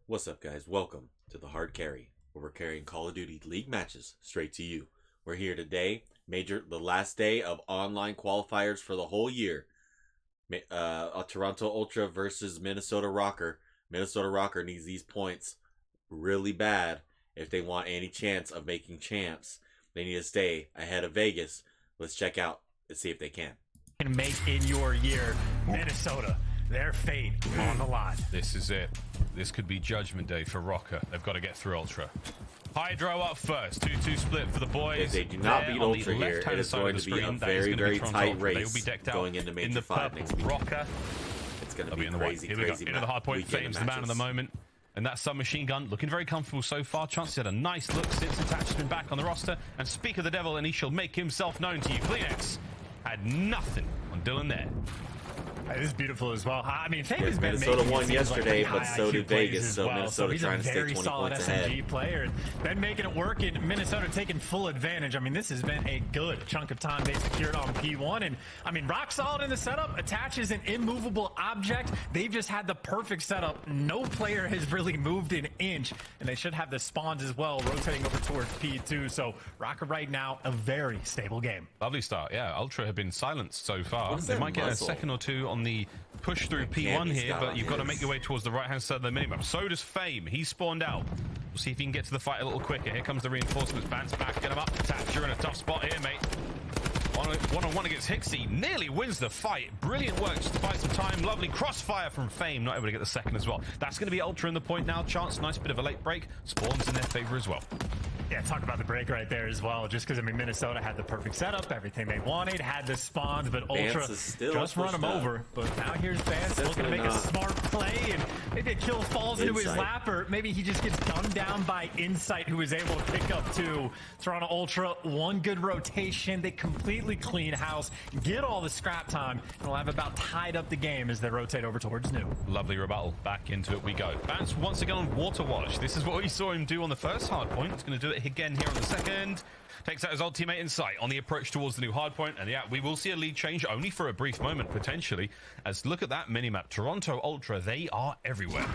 What's up, guys? Welcome to the Hard Carry, where we're carrying Call of Duty League matches straight to you. We're here today, the last day of online qualifiers for the whole year. Toronto Ultra versus Minnesota Rokkr. Minnesota Rokkr needs these points really bad if they want any chance of making champs. They need to stay ahead of Vegas. Let's check out and see if they can. Make in your year, Minnesota. Their fate on the line. This is it. This could be Judgment Day for Rokkr. They've got to get through Ultra. Hydro up first. 2-2 split for the boys. If they do not beat Ultra here, it is going to be a very, very tight race. They will be decked out going into Major 5 next week. Rokkr. It's going to be crazy, crazy. Into the hard point. Fame's the man of the moment. And that submachine gun looking very comfortable so far. Chancey had a nice look since Attach has been back on the roster. And speak of the devil, and he shall make himself known to you. Kleenex had nothing on Dylan there. It is beautiful as well. I mean, Fame has been Minnesota won yesterday, like but so did Vegas. So Minnesota trying to stay 20 points ahead. He's a very solid SMG player, and been making it work in Minnesota, taking full advantage. I mean, this has been a good chunk of time they secured on P1, and I mean, rock solid in the setup. Attach is an immovable object. They've just had the perfect setup. No player has really moved an inch, and they should have the spawns as well, rotating over towards P2. So Rokkr right now, a very stable game. Lovely start. Yeah, Ultra have been silenced so far. They might get a second or two on the push through P1 here, but you've got to make your way towards the right-hand side of the minimap. So does Fame. He's spawned out. We'll see if he can get to the fight a little quicker. Here comes the reinforcements. Bance back. Get him up. Attach. You're in a tough spot here, mate. One-on-one against Hixie. Nearly wins the fight. Brilliant work just to buy some time. Lovely crossfire from Fame. Not able to get the second as well. That's going to be Ultra in the point now. Chance. Nice bit of a late break. Spawns in their favor as well. Yeah, talk about the break right there as well. Just because, I mean, Minnesota had the perfect setup, everything they wanted, had the spawns, but Ultra just run them over. But now here's Bance looking to make a smart play, and maybe a kill falls into his lap, or maybe he just gets gunned down by Insight, who is able to pick up two. Toronto Ultra, one good rotation. They completely clean house, get all the scrap time, and we'll have about tied up the game as they rotate over towards New. Lovely rebuttal. Back into it we go. Bance once again on Water Wash. This is what we saw him do on the first hard point. He's going to do it again here on the second. Takes out his old teammate Insight on the approach towards the new hard point. And yeah, we will see a lead change only for a brief moment, potentially. As look at that minimap. Toronto Ultra, they are everywhere.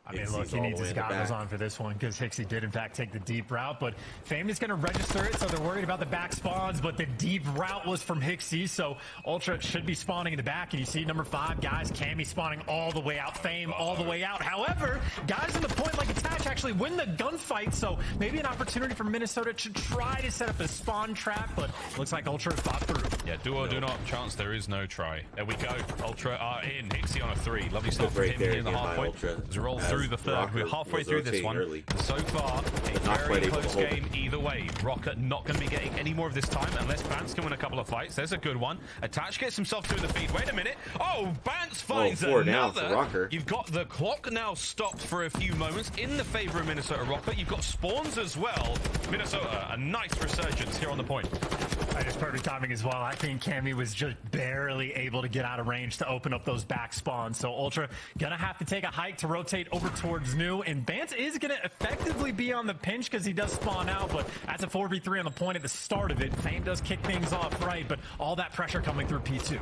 I mean, look, he needs his goggles on for this one because Hixie did, in fact, take the deep route. But Fame is going to register it, so they're worried about the back spawns. But the deep route was from Hixie, so Ultra should be spawning in the back. And you see number 5, guys, Cammy spawning all the way out, Fame all the way out. However, guys in the point like Attach actually win the gunfight, so maybe an opportunity for Minnesota to try to set up a spawn trap. But looks like Ultra has fought through. Yeah, do or do not. Chance, there is no try. There we go. Ultra are in. Hixie on a 3. Lovely stuff for him here in the hard point. As we roll through the third. We're halfway through this one. So far, a very close game either way. Rokkr not going to be getting any more of this time unless Bance can win a couple of fights. There's a good one. Attach gets himself to the feed. Wait a minute. Oh, Bance finds another. You've got the clock now stopped for a few moments in the favor of Minnesota Rokkr. You've got spawns as well. Minnesota, a nice resurgence here on the point. Just perfect timing as well. I think Cammy was just barely able to get out of range to open up those back spawns. So Ultra gonna have to take a hike to rotate over towards New. And Bance is gonna effectively be on the pinch because he does spawn out, but that's a 4v3 on the point at the start of it. Fame does kick things off right, but all that pressure coming through P2.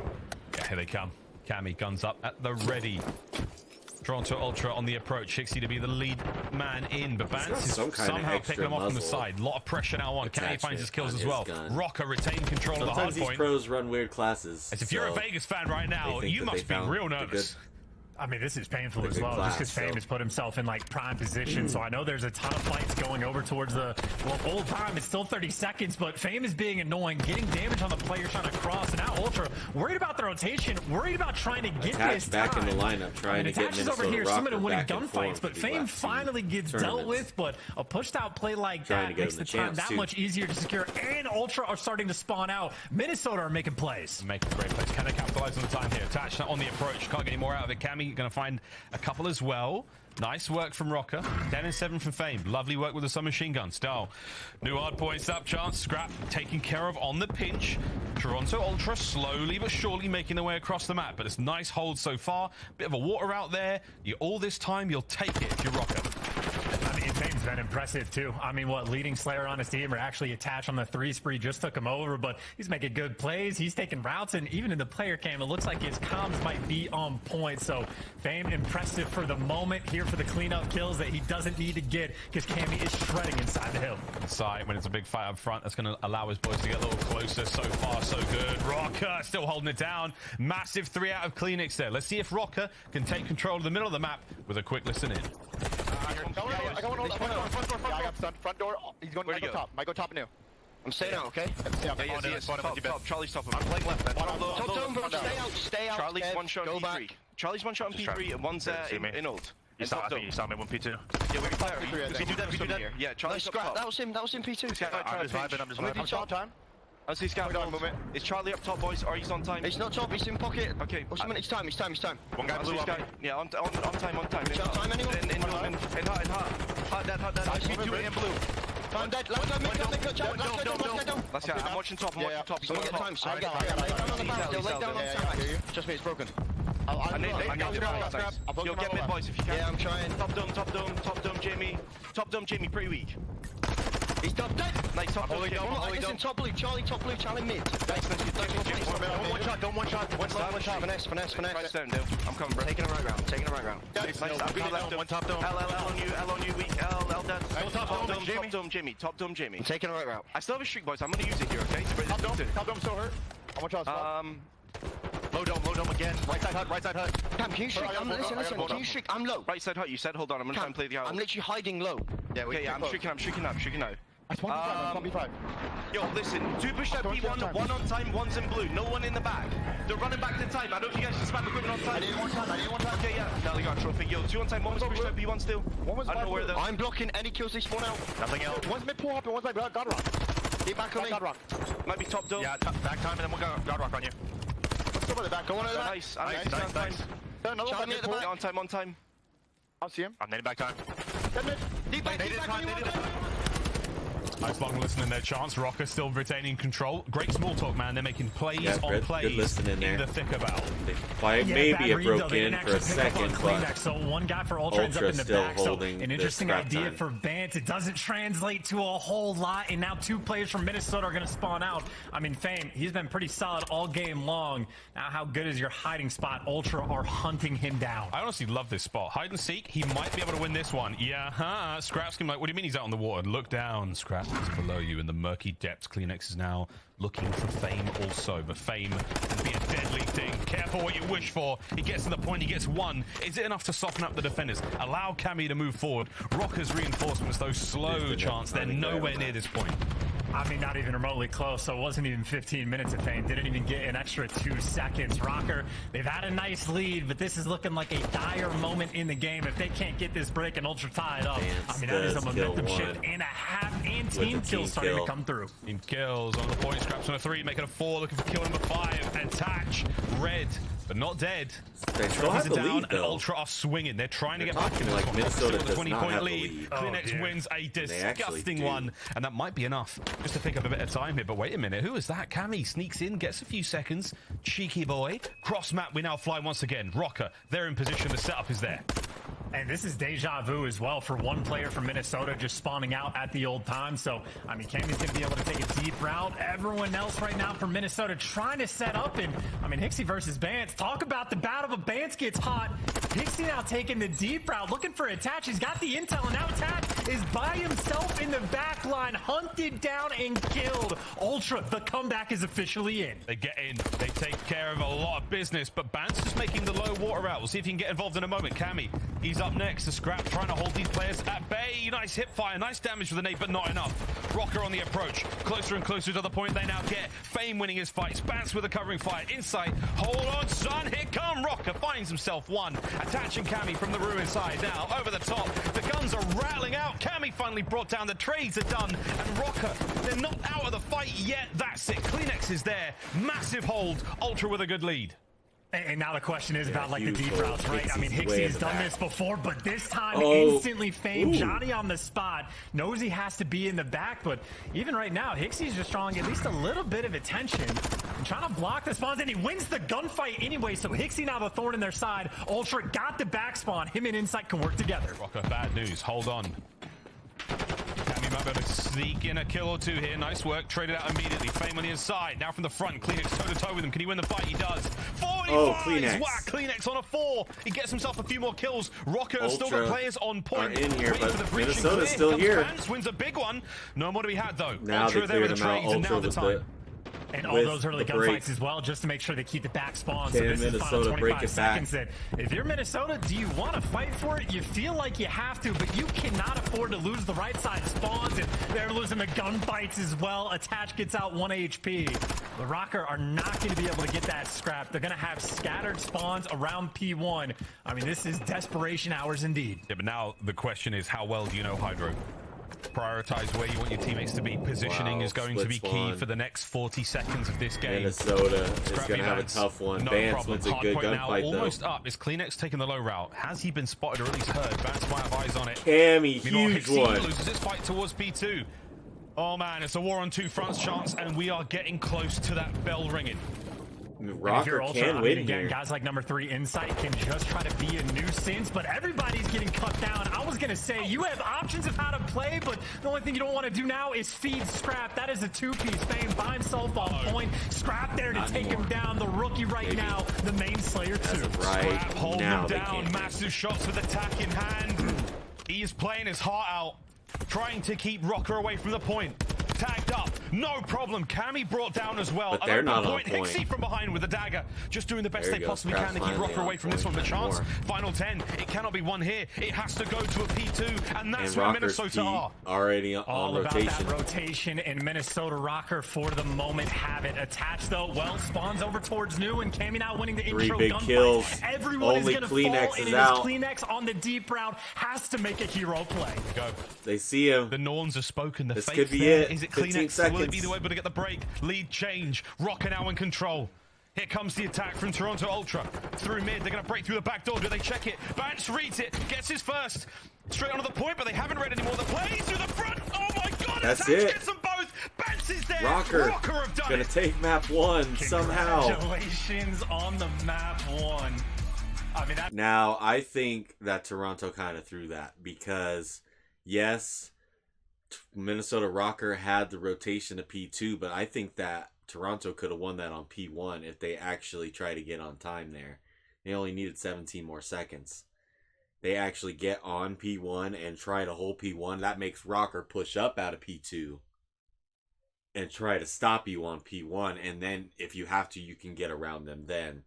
Yeah, here they come. Cammy guns up at the ready. Toronto Ultra on the approach. Hixie to be the lead man in, but Bance is somehow picking him off from the side. A lot of pressure now on. Cammy finds his kills as well. Rokkr retain control of the hard point. Sometimes these pros run weird classes. As if you're a Vegas fan right now, you must be real nervous. I mean, this is painful as well, just because Fame has put himself in, like, prime position. So I know there's a ton of fights going over towards the, well, full time. It's still 30 seconds, but Fame is being annoying, getting damage on the player trying to cross. And now Ultra, worried about the rotation, worried about trying to get this back time. in the lineup, trying to get Minnesota over here, some of them winning Rokkr gunfights, but Fame finally gets dealt with. But a pushed out play like that makes the time that much easier to secure. And Ultra are starting to spawn out. Minnesota are making plays. Making great plays. Can they capitalize on the time here? Attach on the approach. Can't get any more out of it. Cammy going to find a couple as well. Nice work from Rokkr. 10 and 7 from Fame. Lovely work with the submachine gun. Style. New hard points up. Chance. Scrap taken care of on the pinch. Toronto Ultra slowly but surely making their way across the map. But it's nice hold so far. Bit of a water out there. All this time, you'll take it if you're Rokkr. I mean, Fame's been impressive too. I mean, leading Slayer on his team or actually attached on the 3 spree just took him over, but he's making good plays. He's taking routes, and even in the player cam, it looks like his comms might be on point. So Fame impressive for the moment, here for the cleanup kills that he doesn't need to get because Cammy is shredding inside the hill. Inside, when it's a big fight up front, that's going to allow his boys to get a little closer. So far, so good. Rokkr still holding it down. Massive 3 out of Cleanix there. Let's see if Rokkr can take control of the middle of the map with a quick listen in. I got one front door. He's going to go top. Might go top and new. I'm staying out, okay? Top. Charlie's top. I'm playing left. Stay out. Charlie's one shot on P3. Charlie's one shot on P3 and one's in ult. You saw me 1P2. Yeah, we can play. We can do that. Yeah, Charlie's top. That was him P2. I'm just vibing. Time. I see Scout movement. Is Charlie up top, boys? Or he's on time? He's not top, he's in pocket. Okay. What's the minute? It's time. One guy blew up. Yeah, on time. Time anyone? In hot. Hot dead. P2 and blue. I'm dead. Let's go. Let's go. I'm watching top. He's on top. I got it. Lay down on side. Just me, it's broken. I need You'll get mid, boys, if you can. Yeah, I'm trying. Top dome, Jamie. Top dome, Jamie, pretty weak. He's dead. Nice, top dome, Listen, top blue, Charlie mid. One shot. One shot. Finesse. Right down, dude. I'm coming, bro. Taking a right round. Nice. One top dome. L on you, weak. L dead. Top dome, Jamie. I'm taking a right route. I still have a streak, boys. I'm gonna use it here, okay? Top dome still hurt. I want y'all Low dome again. Right side hut. Cam, can you shriek? Listen. Can you shriek? I'm low. Right side hut, you said. Hold on, I'm gonna try and play the out. I'm literally hiding low. Yeah, I'm shrieking now. That's 1v5. Yo, listen, 2 push up P1, 1 on time, 1's in blue, no one in the back. They're running back to time. I don't know if you guys can spam equipment on time. I need one time. Okay, yeah. Now they got a trophy. Yo, 2 on time, 1 was pushed up P1 still. I don't know where the... I'm blocking any kills they spawn out. Nothing else. One's mid pull up and one's like God Rock. Get back on me. God Rock. Might be top dome. Yeah, back time and then we'll go God Rock on you. Let's go by the back. Go on to that. Nice. Another me at the back. On time. I'll see him. I'm netting back time. Deep back. Nice long listening there, chance. Rokkr still retaining control. Great small talk, man. They're making plays on plays in the thick of battle. Maybe it broke in for a second, but so one guy for Ultra ends up in the back. So an interesting idea for Bance. It doesn't translate to a whole lot, and now 2 players from Minnesota are going to spawn out. I mean, Fame, he's been pretty solid all game long. Now, how good is your hiding spot? Ultra are hunting him down. I honestly love this spot. Hide and seek. He might be able to win this one. Yeah, Scraps can like, what do you mean he's out on the water? Look down, Scraps is below you in the murky depths. Cleanix is now looking for Fame also, but Fame can be a deadly thing. Careful what you wish for. He gets to the point, he gets 1. Is it enough to soften up the defenders? Allow Cammy to move forward. Rokkr's reinforcements, those slow chance, they're nowhere near this point. I mean, not even remotely close, so it wasn't even 15 minutes of Fame. Didn't even get an extra 2 seconds. Rokkr, they've had a nice lead, but this is looking like a dire moment in the game. If they can't get this break and Ultra tie it up, I mean, that is a momentum shift and a half, and team kills starting to come through. Team kills on the point, Scraps on a 3, making a 4, looking for kill number 5. Attach, red, but not dead. They still have the lead, and Ultra are swinging. They're trying to get back in like Minnesota does 20-point lead. Cleanix wins a disgusting one, and that might be enough just to pick up a bit of time here. But wait a minute, who is that? Cammy sneaks in, gets a few seconds. Cheeky boy. Cross map, we now fly once again. Rokkr, they're in position. The setup is there. And this is deja vu as well for one player from Minnesota just spawning out at the old time. So, I mean, Cammy's going to be able to take a deep route. Everyone else right now from Minnesota trying to set up. And, I mean, Hixie versus Bance. Talk about the battle, but Bance gets hot. Hixie now taking the deep route, looking for Attach. He's got the intel, and now Attach is by himself in the back line, hunted down and killed. Ultra, the comeback is officially in. They get in. They take care of a lot of business, but Bance is making the low water route. We'll see if he can get involved in a moment. Cammy, he's up next. The Scrap trying to hold these players at bay. Nice hip fire, nice damage with the nade, but not enough. Rokkr on the approach, closer and closer to the point they now get. Fame winning his fights. Bance with a covering fire. Insight, hold on, son. Here come Rokkr. Finds himself 1. Attaching Cammy from the ruin side. Now over the top. The guns are rattling out. Cammy finally brought down. The trades are done. And Rokkr, they're not out of the fight yet. That's it. Cleanix is there. Massive hold. Ultra with a good lead. And now the question is about like the deep routes, right? I mean, Hixie has done this before, but this time instantly Fame. Johnny on the spot, knows he has to be in the back, but even right now, Hixie's just drawing at least a little bit of attention and trying to block the spawns, and he wins the gunfight anyway, so Hixie now the thorn in their side. Ultra got the back spawn. Him and Insight can work together. Rokkr, bad news. Hold on. might be able to sneak in a kill or two here. Nice work. Traded out immediately. Fame on the inside. Now from the front. Kleenex toe-to-toe with him. Can he win the fight? He does. 45! Kleenex. Wow, Kleenex on a 4. He gets himself a few more kills. Rokkr has still got players on point. In here, but Minnesota's still here. Bance wins a big one. No more to be had, though. Now Ultra they there with cleared the him out. trades, and now Ultra the with time. And all those early gunfights as well, just to make sure they keep the back spawn. So this is final 25 seconds. That if you're Minnesota, do you want to fight for it? You feel like you have to, but you cannot afford to lose the right side spawns. And they're losing the gunfights as well. Attach gets out 1 HP. The Rokkr are not going to be able to get that scrap. They're going to have scattered spawns around P1. I mean, this is desperation hours indeed. Yeah, but now the question is, how well do you know Hydro? Prioritize where you want your teammates to be. Positioning is going to be key for the next 40 seconds of this game. Minnesota is going to have a tough one. No Bance wins a good gunfight, though. Almost up. Is Kleenex taking the low route? Has he been spotted or at least heard? Bance might have eyes on it. Cammy, huge one. Loses his fight towards P2. Oh man, it's a war on two fronts chance, and we are getting close to that bell ringing. Rokkr can win again, here. guys like number 3 Insight can just try to be a nuisance, but everybody's getting cut down. I was gonna say you have options of how to play, but the only thing you don't want to do now is feed Scrap. That is a 2-piece. Fame by himself on point. Scrap there to take him down. The rookie right now, the main Slayer 2. Scrap holding him down. Massive shots with attack in hand. He is playing his heart out, trying to keep Rokkr away from the point. Tagged up, no problem. Cammy brought down as well. But they're not on point. Hixie from behind with a dagger, just doing the best they possibly can to keep Rokkr away from this one. The chance, final 10. It cannot be won here. It has to go to a P2, and that's where Minnesota are. Already on rotation. About that rotation in Minnesota. Rokkr for the moment have it. Attached though, well, spawns over towards new, and Cammy now winning the 3 intro big kills. Everyone Only is gonna Kleenex fall, is and out. Kleenex on the deep route has to make a hero play. Go. They see him. The Norns have spoken. The this fate could be there. it. Is it 15 Kleenex? seconds. Will it be the way to get the break? Lead change. Rokkr now in control. Here comes the attack from Toronto Ultra. Through mid, they're going to break through the back door. Do they check it? Bance reads it, gets his first. Straight onto the point, but they haven't read anymore. The plays through the front. Oh my god, that's it. it. Gets them both. Bance is there. Rokkr have done gonna it. take map 1 somehow. Congratulations on the map 1. I mean, now, I think that Toronto kind of threw that because, yes, Minnesota Rokkr had the rotation to P2, but I think that Toronto could have won that on P1 if they actually try to get on time there. They only needed 17 more seconds. They actually get on P1 and try to hold P1. That makes Rokkr push up out of P2 and try to stop you on P1. And then if you have to, you can get around them then.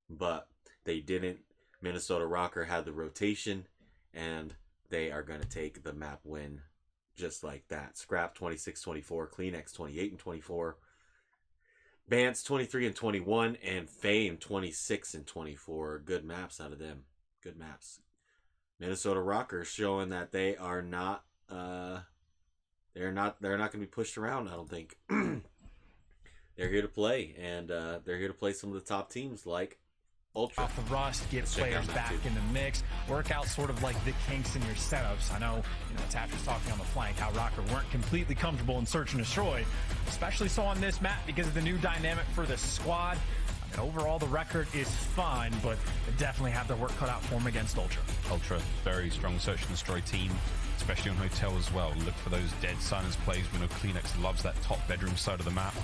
But they didn't. Minnesota Rokkr had the rotation, and they are going to take the map win just like that. Scrap 26-24, Kleenex 28-24, Bance 23-21, and Fame 26-24. Good maps out of them. Good maps. Minnesota Rokkr showing that they are not they're not going to be pushed around, I don't think. They're here to play, and they're here to play some of the top teams like Ultra. Off the rust, get players back in the mix, work out sort of like the kinks in your setups. I know, Tap was talking on the flank how Rokkr weren't completely comfortable in search and destroy, especially so on this map because of the new dynamic for the squad. I mean, overall, the record is fine, but they definitely have their work cut out for them against Ultra. Ultra, very strong search and destroy team, especially on Hotel as well. Look for those dead silence plays. We know Kleenex loves that top bedroom side of the map.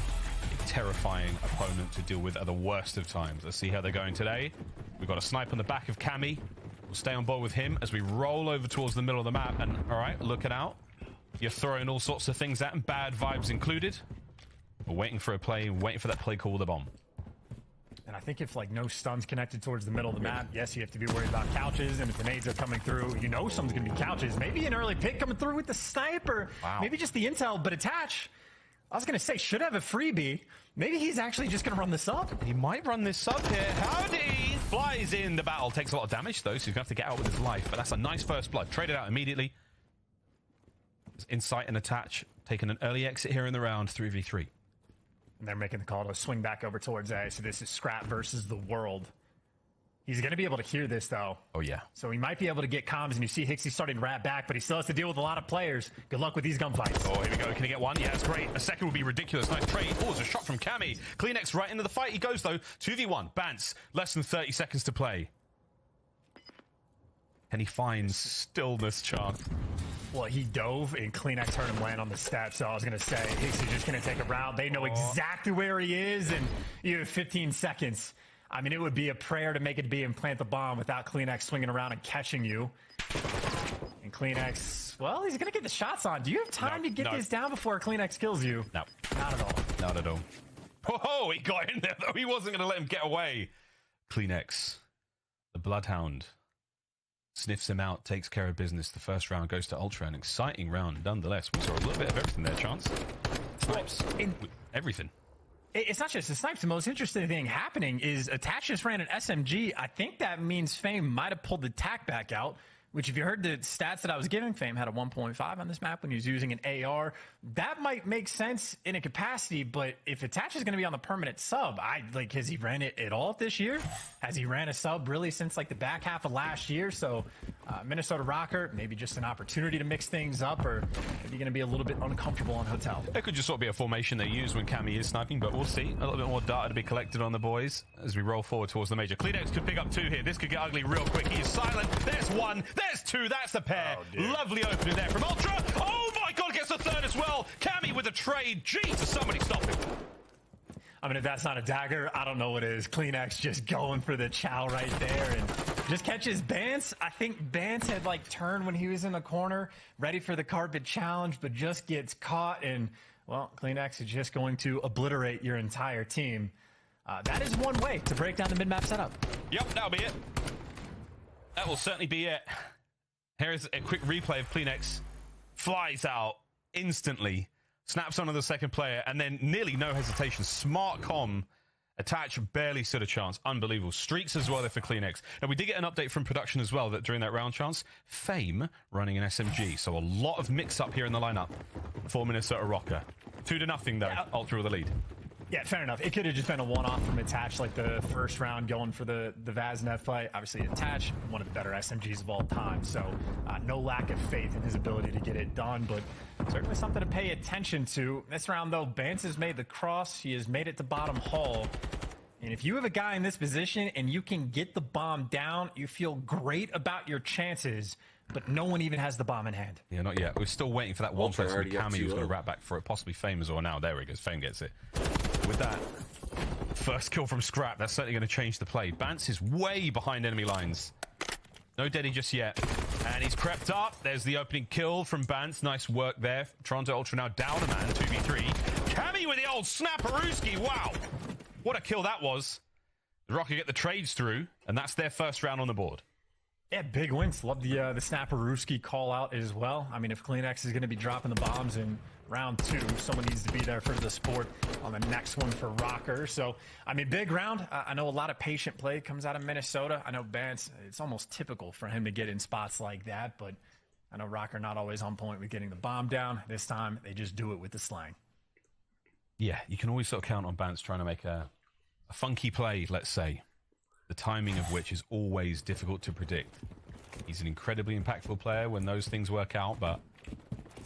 A terrifying opponent to deal with at the worst of times. Let's see how they're going today. We've got a snipe on the back of Cammy. We'll stay on board with him as we roll over towards the middle of the map. And all right, looking out. You're throwing all sorts of things at him, bad vibes included. We're waiting for a play, waiting for that play call with the bomb. And I think if no stuns connected towards the middle of the map, yes, you have to be worried about couches, and if the nades are coming through, someone's going to be couches. Maybe an early pick coming through with the sniper. Wow. Maybe just the intel, but attach. I was going to say, should have a freebie. Maybe he's actually just going to run this up. He might run this up here. Howdy! Flies in the battle. Takes a lot of damage, though, so he's going to have to get out with his life. But that's a nice first blood. Traded out immediately. Insight and attach. Taking an early exit here in the round. 3v3. And they're making the call to swing back over towards A. So this is Scrap versus the world. He's going to be able to hear this, though. Oh, yeah. So he might be able to get comms, and you see Hixie starting to wrap back, but he still has to deal with a lot of players. Good luck with these gunfights. Oh, here we go. Can he get one? Yeah, that's great. A second would be ridiculous. Nice trade. Oh, it's a shot from Cammy. Kleenex right into the fight. He goes, though. 2v1. Bance. Less than 30 seconds to play. Can he find stillness, chance? Well, he dove, and Kleenex heard him land on the steps, so I was going to say, Hixie's just going to take a round. They know exactly where he is, and you have 15 seconds. I mean, it would be a prayer to make it be and plant the bomb without Kleenex swinging around and catching you. And Kleenex, well, he's going to get the shots on. Do you have time to get this down before Kleenex kills you? No. Not at all. Not at all. Oh, he got in there, though. He wasn't going to let him get away. Kleenex, the Bloodhound, sniffs him out, takes care of business. The first round goes to Ultra. An exciting round, nonetheless. We saw a little bit of everything there, Chance. Snipes. Everything. It's not just the snipes. The most interesting thing happening is Attach just ran an SMG. I think that means Fame might have pulled the tack back out, which if you heard the stats that I was giving, Fame had a 1.5 on this map when he was using an AR. That might make sense in a capacity, but if Attach is going to be on the permanent sub, has he ran it at all this year? Has he ran a sub really since like the back half of last year? So Minnesota Rokkr, maybe just an opportunity to mix things up, or maybe going to be a little bit uncomfortable on Hotel. It could just sort of be a formation they use when Cammy is sniping, but we'll see. A little bit more data to be collected on the boys as we roll forward towards the major. Kleenex could pick up 2 here. This could get ugly real quick. He is silent. There's 1. There's 2. That's the pair. Lovely opening there from Ultra. Oh my God, gets a 3rd as well. Cammy with a trade. Jesus, somebody stop him. I mean, if that's not a dagger, I don't know what is. Kleenex just going for the chow right there and just catches Bance. I think Bance had turned when he was in the corner, ready for the carpet challenge, but just gets caught. And, well, Kleenex is just going to obliterate your entire team. That is one way to break down the mid-map setup. Yep, that'll be it. That will certainly be it. Here's a quick replay of Kleenex. Flies out instantly. Snaps onto the second player, and then nearly no hesitation. Smart comm. Attach barely stood a chance. Unbelievable. Streaks as well there for Kleenex. Now, we did get an update from production as well that during that round, Chance, Fame running an SMG. So a lot of mix-up here in the lineup for Minnesota Rokkr. 2-0, though. Yeah. Ultra with the lead. Yeah, fair enough. It could have just been a one-off from Attach, like the first round going for the Vaznev fight. Obviously, Attach, one of the better SMGs of all time, so no lack of faith in his ability to get it done, but certainly something to pay attention to. This round, though, Bance has made the cross. He has made it to bottom hall. And if you have a guy in this position and you can get the bomb down, you feel great about your chances, but no one even has the bomb in hand. Yeah, not yet. We're still waiting for that one person with Cammy who's going to wrap back for it, possibly Fame as well now. There he goes. Fame gets it. With that first kill from Scrap, that's certainly going to change the play. Bance is way behind enemy lines. No Deddy just yet. And he's crept up. There's the opening kill from Bance. Nice work there. Toronto Ultra now down a man, 2v3. Cammy with the old Snapperooski. Wow. What a kill that was. The Rokkr get the trades through, and that's their first round on the board. Yeah, big wins. Love the Snapperooski call out as well. I mean, if Kleenex is going to be dropping the bombs in round 2, someone needs to be there for the support on the next one for Rokkr. So, I mean, big round. I know a lot of patient play comes out of Minnesota. I know Bance, it's almost typical for him to get in spots like that, but I know Rokkr not always on point with getting the bomb down. This time, they just do it with the slang. Yeah, you can always sort of count on Bance trying to make a funky play, let's say. The timing of which is always difficult to predict. He's an incredibly impactful player when those things work out, but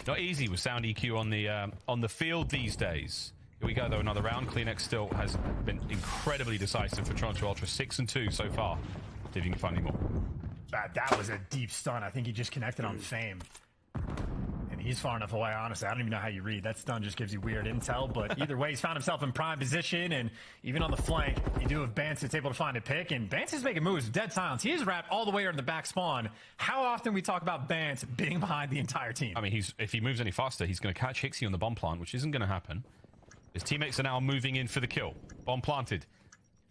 not easy with sound EQ on the field these days. Here we go, though, another round. Kleenex still has been incredibly decisive for Toronto Ultra. 6-2 so far. See if you can find any more. That was a deep stun. I think he just connected on Fame. And he's far enough away, honestly. I don't even know how you read. That stun just gives you weird intel, but either way, he's found himself in prime position, and even on the flank, you do have Bance that's able to find a pick, and Bance is making moves with dead silence. He is wrapped all the way around the back spawn. How often we talk about Bance being behind the entire team? I mean, if he moves any faster, he's going to catch Hixie on the bomb plant, which isn't going to happen. His teammates are now moving in for the kill. Bomb planted.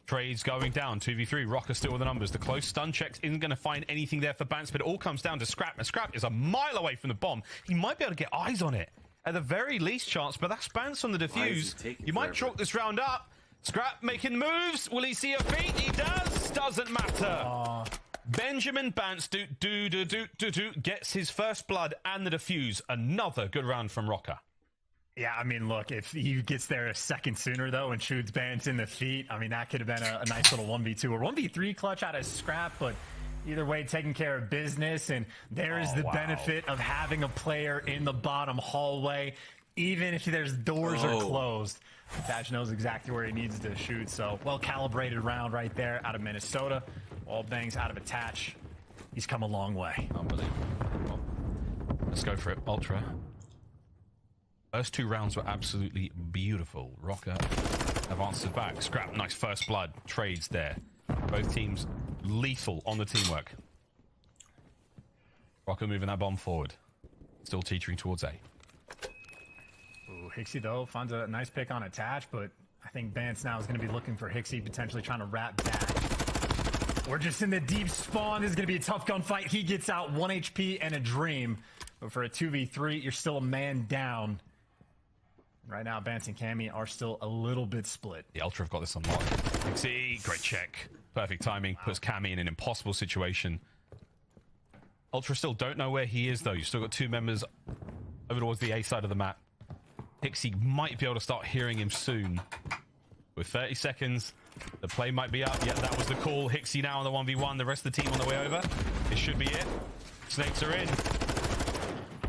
Trades going down. 2v3. Rokkr still with the numbers. The close stun checks isn't going to find anything there for Bance, but it all comes down to Scrap. And Scrap is a mile away from the bomb. He might be able to get eyes on it. At the very least chance, but that's Bance on the defuse. You might chalk this round up. Scrap making moves. Will he see a feat? He does. Doesn't matter. Benjamin Bance gets his first blood and the defuse. Another good round from Rokkr. Yeah, I mean, look, if he gets there a second sooner, though, and shoots Bance in the feet, I mean, that could have been a nice little 1v2 or 1v3 clutch out of Scrap, but either way, taking care of business, and there is the benefit of having a player in the bottom hallway, even if there's doors are closed. Thatch knows exactly where he needs to shoot, so well-calibrated round right there out of Minnesota. All bangs out of Attach. he's come a long way. Unbelievable. Well, let's go for it. Ultra. First 2 rounds were absolutely beautiful. Rokkr have answered back. Scrap, nice first blood. Trades there. Both teams lethal on the teamwork. Rokkr moving that bomb forward. Still teetering towards A. Ooh, Hixie, though, finds a nice pick on attach, but I think Bance now is going to be looking for Hixie, potentially trying to wrap back. We're just in the deep spawn. This is going to be a tough gunfight. He gets out 1 HP and a dream. But for a 2v3, you're still a man down. Right now, Bance and Cammy are still a little bit split. The Ultra have got this on lock. Hixie, great check. Perfect timing. Puts Cammy in an impossible situation. Ultra still don't know where he is, though. You've still got 2 members over towards the A side of the map. Hixie might be able to start hearing him soon. With 30 seconds, the play might be up. Yeah, that was the call. Hixie now on the 1v1. The rest of the team on the way over. It should be it. Snakes are in.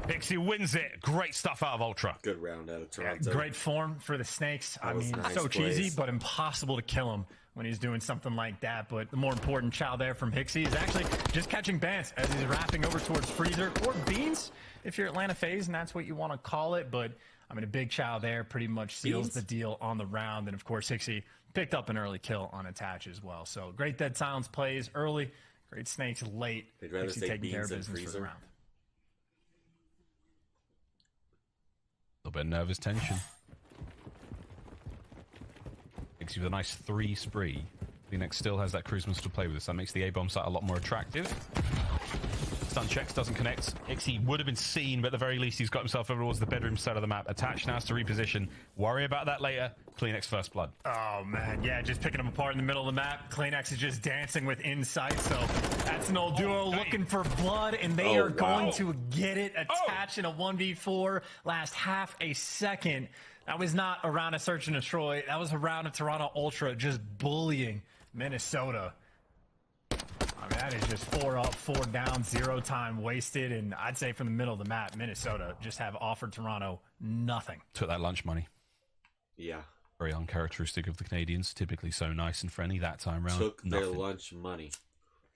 Hixie wins it. Great stuff out of Ultra. Good round out of Toronto. Yeah, great form for the Snakes. I mean, nice so cheesy, but impossible to kill him when he's doing something like that. But the more important chow there from Hixie is actually just catching Bance as he's wrapping over towards Freezer or Beans, if you're Atlanta FaZe, and that's what you want to call it. But I mean, a big chow there pretty much seals the deal on the round. And of course, Hixie picked up an early kill on attach as well. So great Dead Silence plays early, great Snakes late. They'd rather Hixie say taking care of Beans than business for the Freezer. round. A little bit of nervous tension. Hixie with a nice 3 spree. Phoenix still has that Christmas to play with, so that makes the A-bomb site a lot more attractive. Stun checks, doesn't connect. Hixie would have been seen, but at the very least, he's got himself over towards the bedroom side of the map. Attached now has to reposition. Worry about that later. Kleenex first blood. Oh, man. Yeah, just picking them apart in the middle of the map. Kleenex is just dancing with Insight, so that's an old duo looking for blood, and they are going to get it. Attached in a 1v4. Last half a second. That was not a round of Search and Destroy. That was a round of Toronto Ultra just bullying Minnesota. I mean, that is just 4 up, 4 down, 0 time wasted. And I'd say from the middle of the map, Minnesota just have offered Toronto nothing. Took that lunch money. Yeah. Very uncharacteristic of the Canadians. Typically so nice and friendly. That time round, took their lunch money.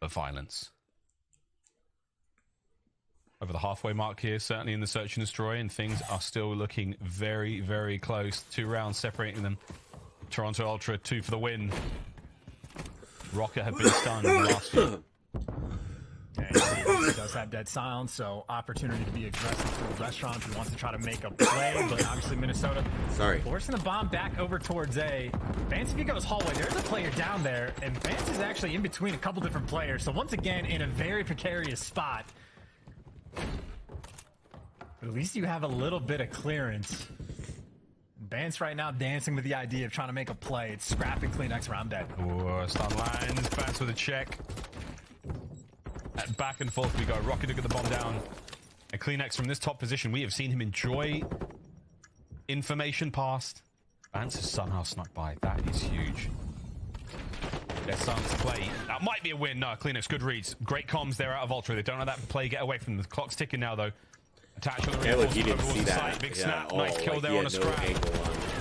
But violence. Over the halfway mark here, certainly in the Search and Destroy, and things are still looking very, very close. 2 rounds separating them. Toronto Ultra, 2 for the win. Rokkr have been stunned last year. And he does have Dead Silence, so opportunity to be aggressive for the restaurant if he wants to try to make a play, but obviously Minnesota forcing the bomb back over towards A. Bance, if he goes hallway, there's a player down there, and Bance is actually in between a couple different players, so once again in a very precarious spot. But at least you have a little bit of clearance. Bance right now dancing with the idea of trying to make a play. It's scrapping Kleenex around dead. Oh, stun lines. Bance with a check. Back and forth we go. Rokkr to get the bomb down. And Kleenex from this top position, we have seen him enjoy information past. Bance is somehow snuck by. That is huge. There's something to play. That might be a win. No, Kleenex, good reads. Great comms there out of Ultra. They don't let that play get away from them. The clock's ticking now, though. Attach on the look, you didn't see that. Big snap. Nice kill there on a scrap.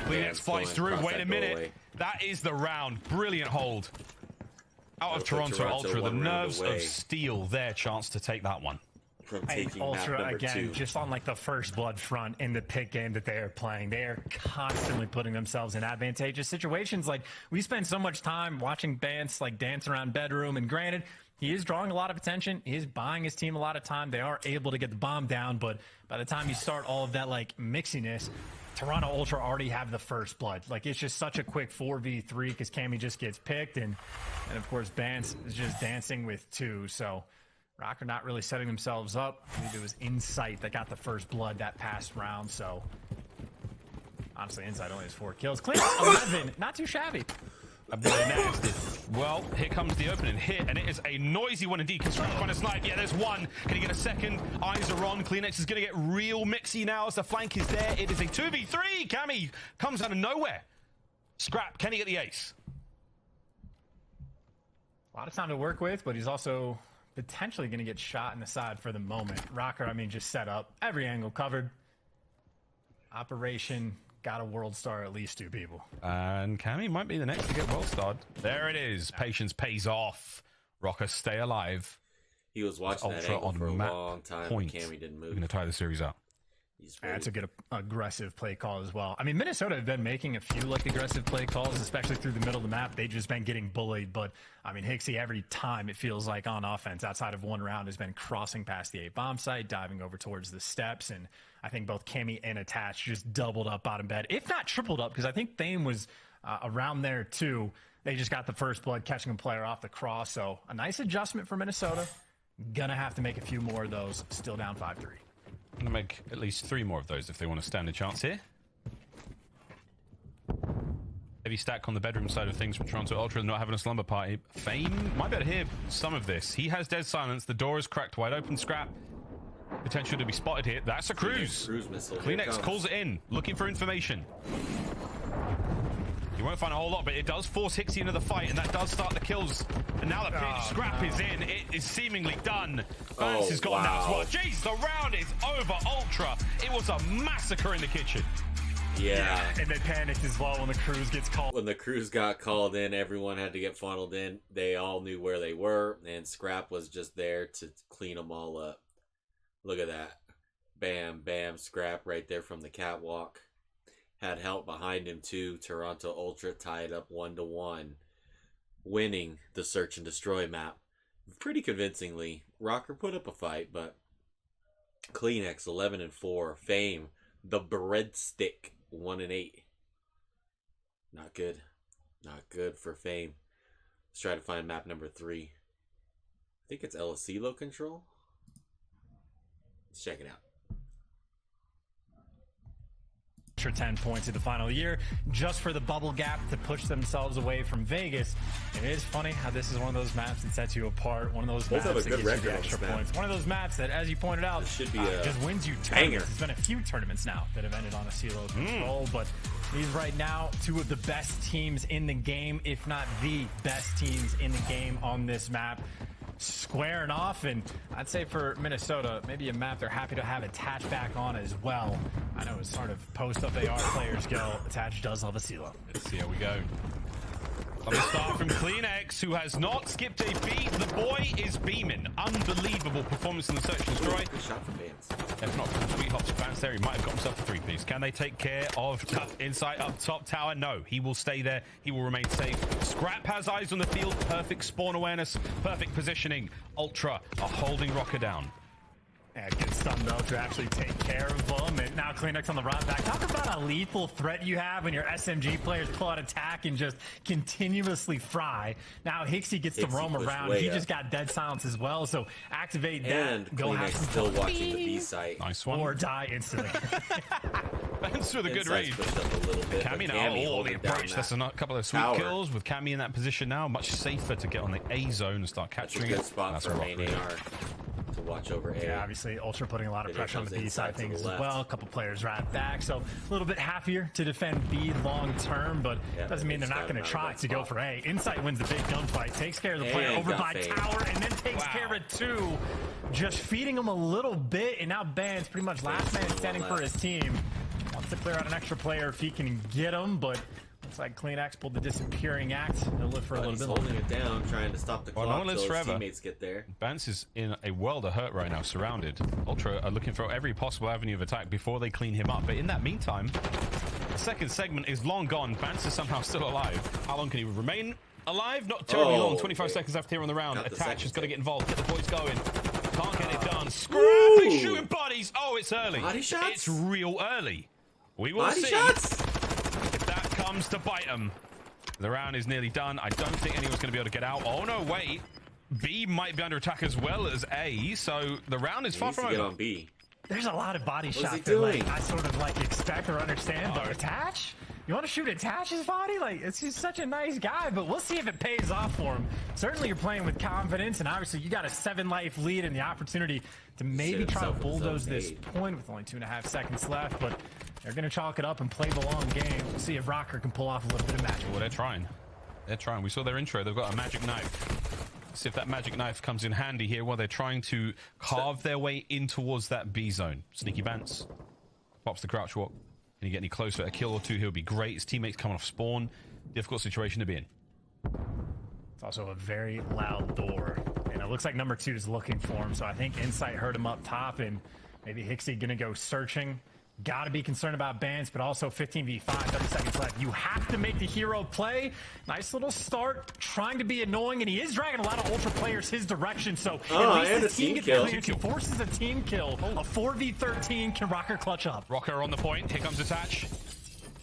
Kleenex flies through. Wait a minute. That is the round. Brilliant hold. Out of Toronto Ultra. The nerves of steel. Their chance to take that one. From taking Ultra again, 2. just on like the first blood front in the pick game that they are playing, they are constantly putting themselves in advantageous situations. Like, we spend so much time watching Bance like dance around bedroom, and granted, he is drawing a lot of attention. He is buying his team a lot of time. They are able to get the bomb down, but by the time you start all of that like mixiness, Toronto Ultra already have the first blood. Like, it's just such a quick 4v3 because Cammy just gets picked, and of course Bance is just dancing with 2. So Rokkr not really setting themselves up. I believe it was Insight that got the first blood that past round. So honestly, Insight only has 4 kills. Clear 11, not too shabby. Well, here comes the opening hit, and it is a noisy one indeed. Can Scrap find a snipe? Yeah, there's one. Can he get a second? Eyes are on. Kleenex is going to get real mixy now as the flank is there. It is a 2v3. Cammy comes out of nowhere. Scrap, can he get the ace? A lot of time to work with, but he's also potentially going to get shot in the side for the moment. Rokkr, I mean, just set up. Every angle covered. Operation got a world star, at least 2 people. And Cammy might be the next to get world starred. There it is. Patience pays off. Rokkr stay alive. He was watching that angle for a long time. Cammy didn't move. We're going to tie the series up. That's a good aggressive play call as well. I mean, Minnesota have been making a few like aggressive play calls, especially through the middle of the map. They've just been getting bullied. But I mean, Hicksy, every time it feels like on offense, outside of one round, has been crossing past the A bomb site, diving over towards the steps. And I think both Cammy and Attach just doubled up bottom bed, if not tripled up, because I think Thame was around there too. They just got the first blood, catching a player off the cross. So a nice adjustment for Minnesota. Gonna have to make a few more of those. Still down 5-3. Going to make at least 3 more of those if they want to stand a chance here. Heavy stack on the bedroom side of things from Toronto Ultra, not having a slumber party. Fame might be able to hear some of this. He has dead silence. The door is cracked wide open. Scrap. Potential to be spotted here. That's a cruise. Cruise missile. Kleenex calls it in, looking for information. You won't find a whole lot, but it does force Hicksy into the fight, and that does start the kills. And now the Scrap is in. It is seemingly done. Bance has gone now as well. Jeez, the round is over. Ultra. It was a massacre in the kitchen. Yeah. And they panicked as well when the cruise gets called. When the cruise got called in, everyone had to get funneled in. They all knew where they were, and Scrap was just there to clean them all up. Look at that. Bam, bam, Scrap right there from the catwalk. Had help behind him too. Toronto Ultra tied up 1-1, winning the search and destroy map pretty convincingly. Rokkr put up a fight, but Kleenex 11-4, Fame the breadstick 1-8. Not good, not good for Fame. Let's try to find map number 3. I think it's LSCLO control. Let's check it out. 10 points in the final year just for the bubble gap to push themselves away from Vegas. It is funny how this is one of those maps that sets you apart. One of those maps that gives you the extra points. One of those maps that, as you pointed out, should be just wins you tournaments. There's been a few tournaments now that have ended on a CeeLo control, but these right now, 2 of the best teams in the game, if not the best teams in the game on this map, squaring off. And I'd say for Minnesota, maybe a map they're happy to have Attach back on as well. I know as sort of post-up AR players go, Attach does love a CeeLo. Let's see how we go. On the start from Kleenex, who has not skipped a beat. The boy is beaming. Unbelievable performance in the search and destroy. Good shot from Bance. If not from Sweet Hops Bance there, he might have got himself a 3-piece. Can they take care of Tough Insight up top tower? No, he will stay there. He will remain safe. Scrap has eyes on the field. Perfect spawn awareness. Perfect positioning. Ultra are holding Rokkr down. Yeah, good stun though to actually take care of them. And now Kleenex on the run back. Talk about a lethal threat you have when your SMG players pull out attack and just continuously fry. Now Hicksy gets to roam around. He just got dead silence as well. So activate that. And go have some still watching the B site. Nice one. Or die instantly. That's with a good read. Cammy now, the approach. That's a couple of sweet kills with Cammy in that position now. Much safer to get on the A zone and start capturing it. That's a good spot for main AR to watch over A. Yeah, obviously Ultra putting a lot of pressure on the B side things as well. A couple players right back, so a little bit happier to defend B long term, but doesn't mean they're not going to try to go for A. Insight wins the big gunfight, takes care of the player over by tower, and then takes care of it too. Just feeding him a little bit, and now Bance pretty much last man standing for his team. Wants to clear out an extra player if he can get him, but looks like Kleenex pulled the disappearing act. He'll live for a little bit longer. Holding it down, trying to stop the clock until his teammates get there. Bance is in a world of hurt right now, surrounded. Ultra are looking for every possible avenue of attack before they clean him up. But in that meantime, the second segment is long gone. Bance is somehow still alive. How long can he remain alive? Not terribly long. 25 seconds left here on the round. Attach has got to get involved. Get the boys going. Can't get it done. Scrap! He's shooting bodies. Oh, it's early. Body shots? It's real early. We will Body see shots? if that comes to bite him. The round is nearly done. I don't think anyone's going to be able to get out. Oh, no, wait. B might be under attack as well as A, so the round is far from over. Get on B. There's a lot of body shots that I sort of expect or understand, but Attach? You want to shoot Attach's body? It's just such a nice guy, but we'll see if it pays off for him. Certainly you're playing with confidence, and obviously you got a 7-life lead and the opportunity to maybe try to bulldoze this point with only 2.5 seconds left, but they're going to chalk it up and play the long game. We'll see if Rokkr can pull off a little bit of magic. Well, they're trying. They're trying. We saw their intro. They've got a magic knife. See if that magic knife comes in handy here while they're trying to carve their way in towards that B zone. Sneaky Bance pops the crouch walk. Can he get any closer? A kill or two, he'll be great. His teammates coming off spawn. Difficult situation to be in. It's also a very loud door. And a looks like number 2 is looking for him. So I think Insight heard him up top, and maybe Hixie gonna go searching. Got to be concerned about Bance, but also 15v5, 30 seconds left. You have to make the hero play. Nice little start, trying to be annoying, and he is dragging a lot of Ultra players his direction. So at least the team gets the clearance. He forces a team kill. A 4v13 can Rokkr clutch up. Rokkr on the point. Here comes Attach.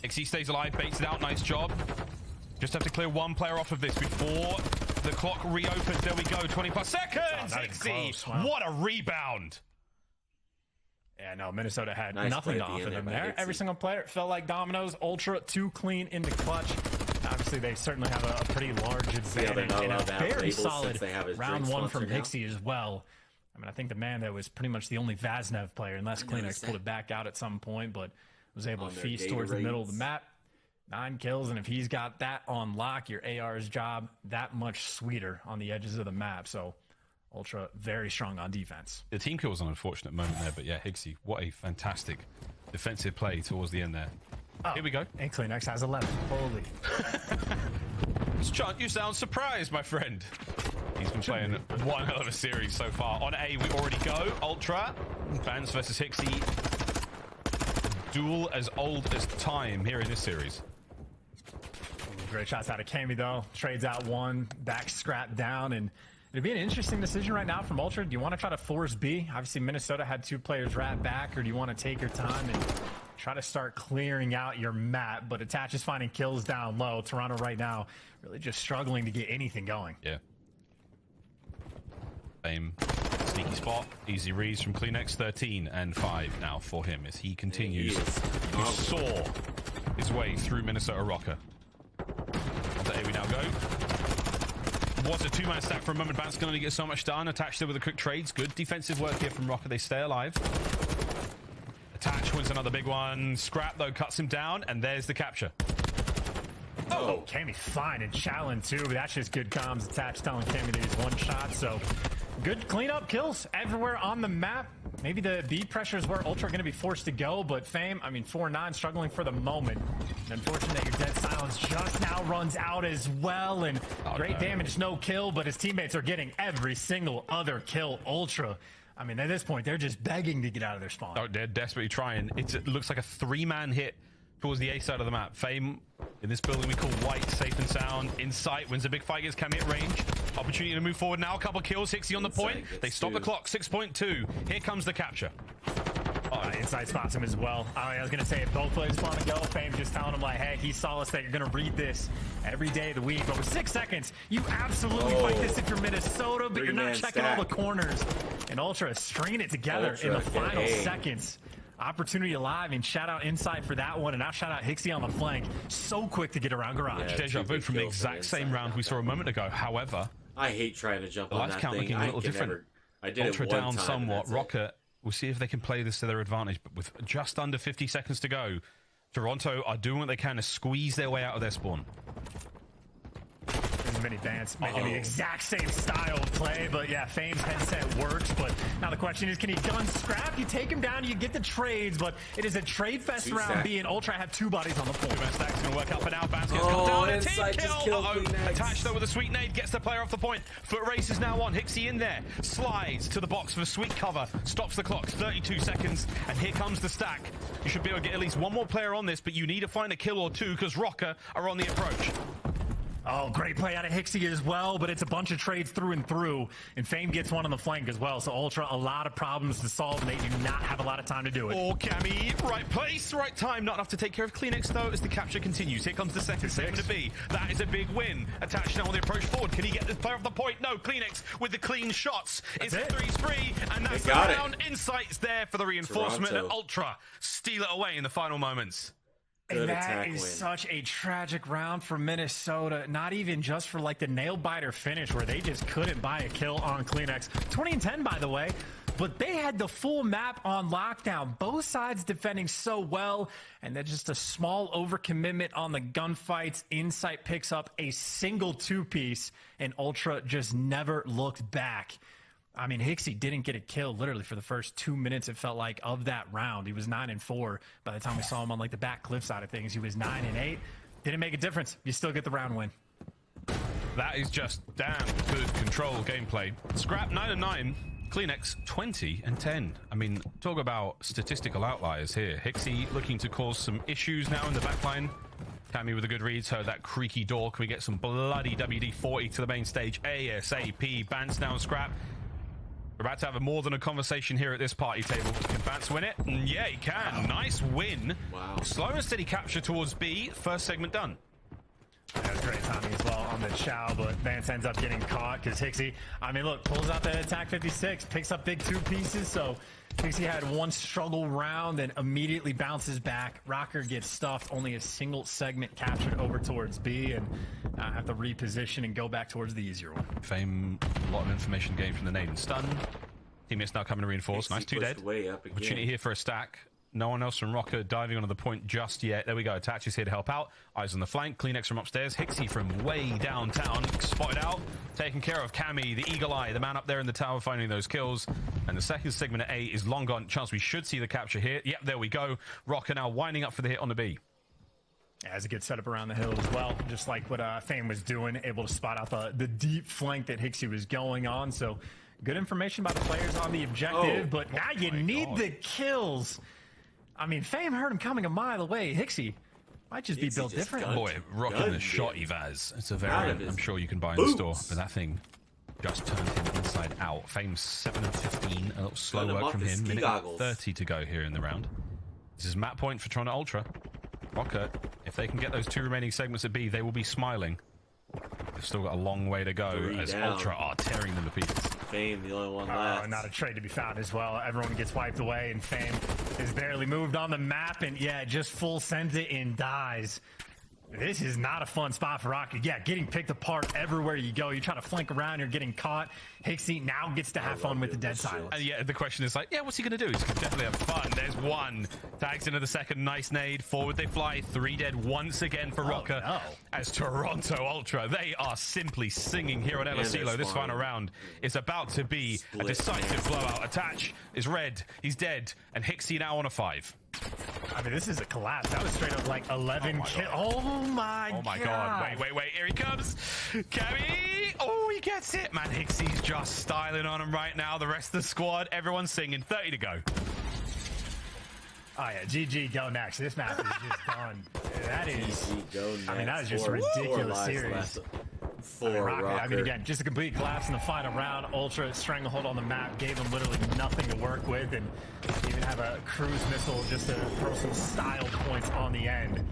Hixie stays alive, baits it out. Nice job. Just have to clear one player off of this before the clock reopens. There we go. 20 plus seconds. Hixie, wow. What a rebound. Yeah, no, Minnesota had nothing to offer them there. Every single player felt like dominoes. Ultra too clean in the clutch. Obviously, they certainly have a pretty large advantage and a very solid round 1 from Hixie as well. I mean, I think the man that was pretty much the only Vaznev player, unless Kleenex pulled it back out at some point, but was able to feast towards the middle of the map. 9 kills, and if he's got that on lock, your AR's job that much sweeter on the edges of the map. So Ultra very strong on defense. The team kill was an unfortunate moment there, but yeah, Hixie, what a fantastic defensive play towards the end there. Oh, here we go. And Kleenex has 11. Holy. Chunt, you sound surprised, my friend. He's been playing one hell of a series so far. On A, we already go. Ultra, Bance versus Hixie. A duel as old as time here in this series. Great shots out of Cammy, though. Trades out 1, back scrap down, and it'd be an interesting decision right now from Ultra. Do you want to try to force B? Obviously, Minnesota had 2 players wrap back, or do you want to take your time and try to start clearing out your map? But Attach is finding kills down low. Toronto right now really just struggling to get anything going. Yeah. Same sneaky spot. Easy reads from Kleenex. 13 and 5 now for him as he continues to soar his way through Minnesota Rokkr. So here we now go. Was a 2-man stack for a moment. Bance can only get so much done. Attach there with the quick trades. Good defensive work here from Rokkr. They stay alive. Attach wins another big one. Scrap, though, cuts him down, and there's the capture. Oh, Cammy fine, and Challen too, but that's just good comms. Attach telling Cammy that he's one shot, so good cleanup kills everywhere on the map. Maybe the B pressure is where Ultra are going to be forced to go, but Fame, I mean, 4-9 struggling for the moment. Unfortunate that your Dead Silence just now runs out as well, and great damage, no kill, but his teammates are getting every single other kill. Ultra, I mean, at this point, they're just begging to get out of their spawn. Oh, they're desperately trying. It looks like a 3-man hit towards the A side of the map. Fame in this building we call white, safe and sound. Insight wins a big fight against Cammy at range. Opportunity to move forward now. A couple kills. Hixie on the point. They stop the clock. 6.2. Here comes the capture. Oh, Insight spots him as well. I was going to say, if both players want to go, Fame's just telling him, like, hey, he saw us that you're going to read this every day of the week. But with 6 seconds, you absolutely fight this if you're Minnesota, but you're not checking all the corners. And Ultra is stringing it together in the final seconds. Opportunity alive, and shout out Insight for that one, and now shout out Hixie on the flank. So quick to get around Garage. Deja vu from the exact same round we saw a moment ago. However, I hate trying to jump on that thing. The life count looking a little different. I did Ultra it one down time, somewhat. Rokkr, we'll see if they can play this to their advantage, but with just under 50 seconds to go, Toronto are doing what they can to squeeze their way out of their spawn. Mini Bance making the exact same style of play, but yeah, Fame's headset works. But now the question is, can he gun scrap? You take him down, you get the trades, but it is a trade fest round B, and Ultra have 2 bodies on the point. 2-man stack's gonna work up and out. Bance gets come down. A team kill. Attached though with a sweet nade, gets the player off the point. Foot race is now on. Hixie in there, slides to the box for a sweet cover, stops the clock. 32 seconds, and here comes the stack. You should be able to get at least one more player on this, but you need to find a kill or 2 because Rokkr are on the approach. Oh, great play out of Hixie as well, but it's a bunch of trades through and through, and Fame gets one on the flank as well. So Ultra, a lot of problems to solve, and they do not have a lot of time to do it. Oh, Cammy, right place, right time. Not enough to take care of Kleenex, though, as the capture continues. Here comes the second segment to B. That is a big win. Attached now on the approach forward. Can he get this player off the point? No, Kleenex with the clean shots. It's a 3-3, and that's the round. Insight's there for the reinforcement, and Ultra steal it away in the final moments. And that is such a tragic round for Minnesota, not even just for like the nail biter finish where they just couldn't buy a kill on Kleenex. 20 and 10, by the way, but they had the full map on lockdown. Both sides defending so well, and then just a small overcommitment on the gunfights. Insight picks up a single 2-piece, and Ultra just never looked back. I mean, Hixie didn't get a kill literally for the first 2 minutes, it felt like, of that round. He was 9 and 4. By the time we saw him on like the back cliff side of things, he was 9 and 8. Didn't make a difference. You still get the round win. That is just damn good control gameplay. Scrap 9-9. Kleenex 20-10. I mean, talk about statistical outliers here. Hixie looking to cause some issues now in the backline. Cammy with a good read, heard that creaky door. Can we get some bloody WD-40 to the main stage ASAP? Bance down Scrap. We're about to have more than a conversation here at this party table. Can Bance win it? Yeah, he can. Nice win. Wow. Slow and steady capture towards B. First segment done. That was great timing as well on the chow, but Vance ends up getting caught because Hixie, I mean, look, pulls out the attack 56, picks up big 2 pieces, so Hixie had one struggle round and immediately bounces back. Rokkr gets stuffed, only a single segment captured over towards B, and have to reposition and go back towards the easier one. Fame, a lot of information gained from the nade and stun. Teammates now coming to reinforce. Nice 2 dead. Way up again. Opportunity here for a stack. No one else from Rokkr diving onto the point just yet. There we go. Attach is here to help out. Eyes on the flank. Kleenex from upstairs. Hixie from way downtown. Spotted out. Taken care of. Cammy, the eagle eye, the man up there in the tower finding those kills. And the second segment at A is long gone. Chance we should see the capture here. Yep, there we go. Rokkr now winding up for the hit on the B. Yeah, has a good setup around the hill as well, just like what Fame was doing, able to spot out the deep flank that Hixie was going on. So good information about the players on the objective, but now you need the kills. I mean, Fame heard him coming a mile away. Hixie might just be built different. Boy, rocking the shot, Evaz. It's a variant I'm sure you can buy in the store, but that thing just turned him inside out. Fame 7-15, a little slow work from him. Minute 30 to go here in the round. This is map point for Toronto Ultra. Rokkr, if they can get those 2 remaining segments at B, they will be smiling. They've still got a long way to go as Ultra are tearing them to pieces. Fame, the only one left. Not a trade to be found as well. Everyone gets wiped away, and Fame is barely moved on the map, and yeah, just full sends it and dies. This is not a fun spot for Rokkr. Yeah, getting picked apart everywhere you go. You try to flank around, you're getting caught. Hixie now gets to have fun with the dead silence. And yeah, the question is like, yeah, what's he going to do? He's going to definitely have fun. There's one. Tags into the second. Nice nade. Forward they fly. 3 dead once again for Rokkr. No. As Toronto Ultra, they are simply singing here on LSELO. This final round is about to be a decisive blowout. Attach is red. He's dead. And Hixie now on a 5. I mean, this is a collapse. That was straight up like 11 kills. Oh my god. Wait. Here he comes. Cammy. Oh, he gets it. Man, Hixie's just styling on him right now. The rest of the squad, everyone's singing. 30 to go. Oh yeah, GG, go next. This map is just done. That is, GG, go next. I mean, that is just a ridiculous series. Rokkr. I mean, again, just a complete collapse in the final round. Ultra stranglehold on the map, gave them literally nothing to work with, and even have a cruise missile just to throw some style points on the end.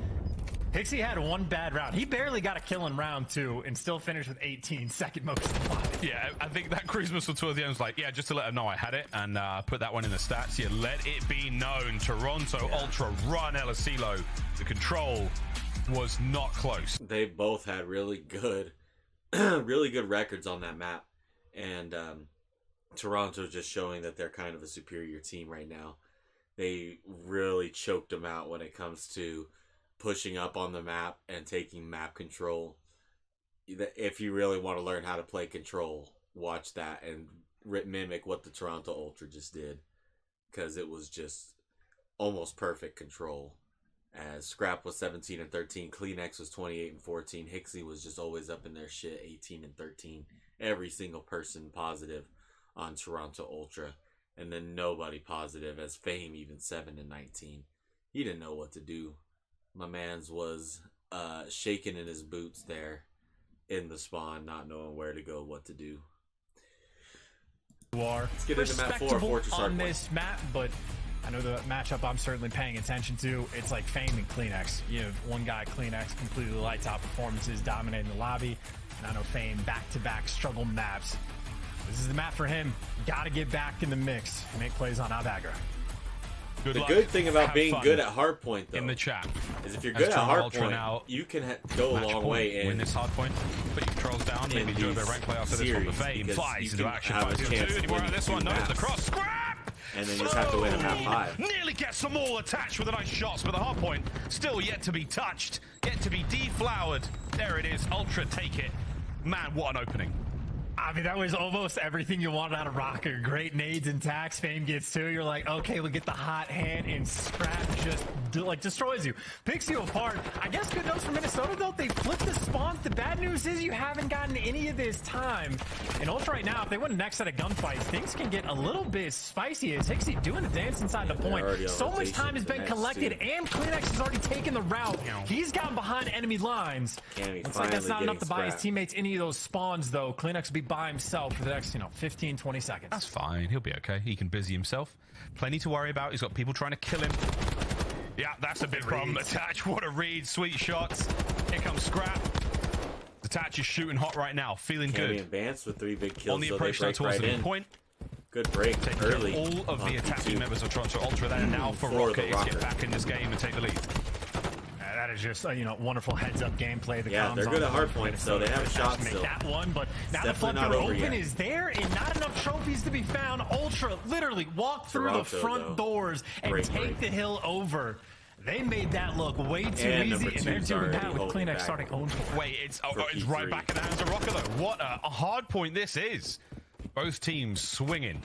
Hixie had one bad round. He barely got a kill in round 2 and still finished with 18, second most alive. Yeah, I think that cruise missile towards the end was like, yeah, just to let them know I had it and put that one in the stats. Yeah, let it be known. Toronto Ultra run LSELO. The control was not close. They both had really good records on that map, and Toronto's just showing that they're kind of a superior team right now. They really choked them out when it comes to pushing up on the map and taking map control. If you really want to learn how to play control, watch that and mimic what the Toronto Ultra just did, because it was just almost perfect control. As Scrap was 17-13, Kleenex was 28-14, Hixie was just always up in their shit, 18-13. Every single person positive on Toronto Ultra, and then nobody positive as Fame, even 7-19. He didn't know what to do. My man's was shaking in his boots there in the spawn, not knowing where to go, what to do. You are Let's get into map 4, Fortress on this map, but I know the matchup I'm certainly paying attention to. It's like Fame and Kleenex. You have one guy, Kleenex, completely lights out performances, dominating the lobby. And I know Fame back-to-back struggle maps. This is the map for him. Got to get back in the mix and make plays on Abagra. The good thing about being good at hardpoint, though, in the chat, is if you're good at hardpoint, you can go a long way and win this hardpoint. Put your controls down, maybe enjoy the rank play after this one. The Fame flies into action. 5-2. Anywhere on this one, no, the cross. Scrap! And then you just have to win a map 5. Nearly gets them all attached with a nice shots, but the hardpoint still yet to be touched, yet to be deflowered. There it is. Ultra take it. Man, what an opening. I mean, that was almost everything you wanted out of Rokkr. Great nades and tax. Fame gets two. You're like, okay, we'll get the hot hand, and Scrap just destroys you. Picks you apart. I guess good news for Minnesota, though. They flipped the spawns. The bad news is you haven't gotten any of this time. And Ultra right now, if they win the next set of gunfights, things can get a little bit spicy. As Hixie doing the dance inside the point. So much time has been collected, and Kleenex has already taken the route. He's gotten behind enemy lines. Looks like that's not enough to buy his teammates any of those spawns, though. Kleenex will be by himself for the next, 15, 20 seconds. That's fine. He'll be okay. He can busy himself. Plenty to worry about. He's got people trying to kill him. Yeah, that's a big problem. Attach, what a read. Sweet shots. Here comes Scrap. Attach is shooting hot right now. Feeling good. Cammy and Bance with 3 big kills. On the approach towards the point. Good break early. All of the attacking members of Toronto Ultra there now for Rokkr to get back in this game and take the lead. That is just wonderful heads-up gameplay. They're good at hard points, so they have a shot still. That one, but now the front door open is there, and not enough trophies to be found. Ultra literally walk through the front doors and take the hill over. They made that look way too easy, and they're doing that with Kleenex starting own. Wait, it's right back in the hands of Rokkr, though. What a hard point this is. Both teams swinging.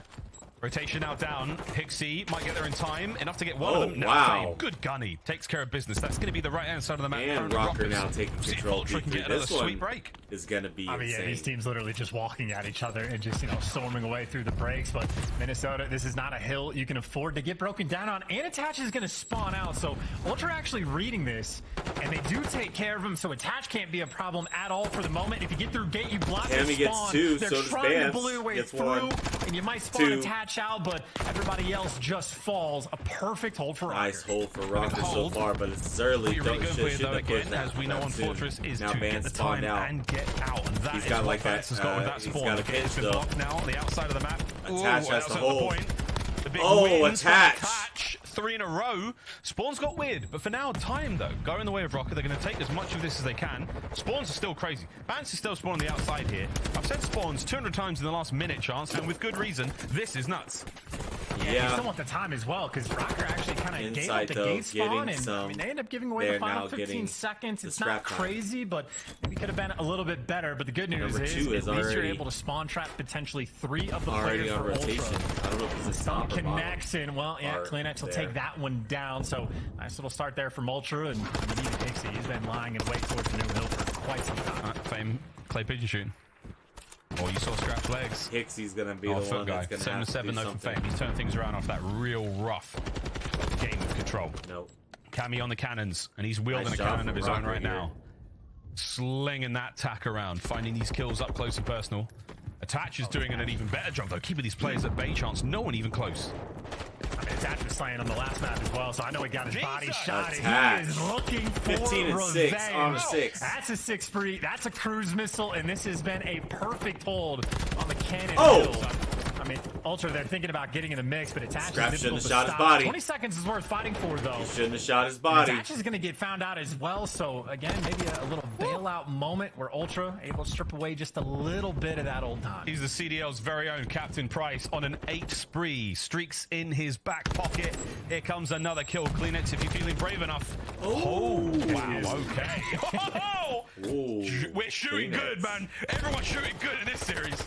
Rotation now down. Hixie might get there in time. Enough to get one of them. Now good gunny. Takes care of business. That's going to be the right-hand side of the map. And Rokkr now taking control. Ultra can get another sweet break. Is going to be insane. Yeah, these teams literally just walking at each other and just, storming away through the breaks. But Minnesota, this is not a hill you can afford to get broken down on. And Attach is going to spawn out. So Ultra actually reading this, and they do take care of him. So Attach can't be a problem at all for the moment. If you get through gate, you block the spawn. Gets 2, They're so does trying Bance. to blow your way gets through, 1. and you might spawn Attach out, but everybody else just falls. A perfect hold for Rokkr. Nice hold for Rokkr so far, but it's early. Really good with, though, again, as we know on Fortress, is now to get the time and get out. And that he's got like that. He's got a pitch though. Now on the outside of the map. Attach has to hold. The big Attach. 3 in a row. Spawn's got weird, but for now, time though. Going the way of Rokkr, they're going to take as much of this as they can. Spawns are still crazy. Bance is still spawning on the outside here. I've said spawns 200 times in the last minute, Chance, and with good reason. This is nuts. Yeah, you still want the time as well, because Rokkr actually kind of gave up the gate spawn, and they end up giving away the final 15 seconds. It's not crazy, but maybe could have been a little bit better. But the good news is at least you're able to spawn trap potentially 3 of the players for Ultra. I don't know if it's a stop connects in. Well, yeah, Kleenex will take that one down. So nice little start there from Ultra, and Hixie, he's been lying in wait towards the new hill for quite some time. Fame, clay pigeon shooting. Oh, you saw Scrap's legs. Hixie's gonna be the one that's gonna have to do 7-7 though from something. Fame. He's turning things around off that real rough game of control. Nope. Cammy on the cannons, and he's wielding a cannon of his own right now. Slinging that tack around, finding these kills up close and personal. Attach is doing an even better job though, keeping these players at bay. Chance, no one even close. I mean, Attach was slaying on the last map as well, so I know he got his body shot. He is looking for 15 and revenge. 6 on 6. That's a 6 free. That's a cruise missile, and this has been a perfect hold on the cannon. I mean, Ultra, they're thinking about getting in the mix, but Attach Scrap is shouldn't difficult have to shot stop. his body. 20 seconds is worth fighting for, though. He shouldn't have shot his body. Attach is going to get found out as well, so again, maybe a little bailout moment where Ultra able to strip away just a little bit of that old time. He's the CDL's very own Captain Price on an 8 spree. Streaks in his back pocket. Here comes another kill. Kleenex, if you're feeling brave enough. Oh, wow, okay. We're shooting good, man. Everyone's shooting good in this series.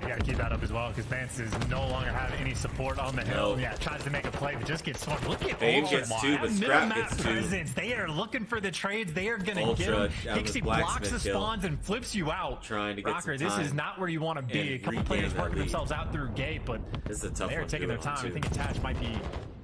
You gotta keep that up as well, because Bance is no longer having any support on the hill. Yeah, tries to make a play, but just gets swung. Look at Fame gets 2, but Scrap gets 2. Presence. They are looking for the trades. They are gonna get him. Hixie blocks the spawns and flips you out. Trying to get Rokkr, this is not where you want to be. A couple players working themselves out through gate, but they're taking their time. I think Attach might be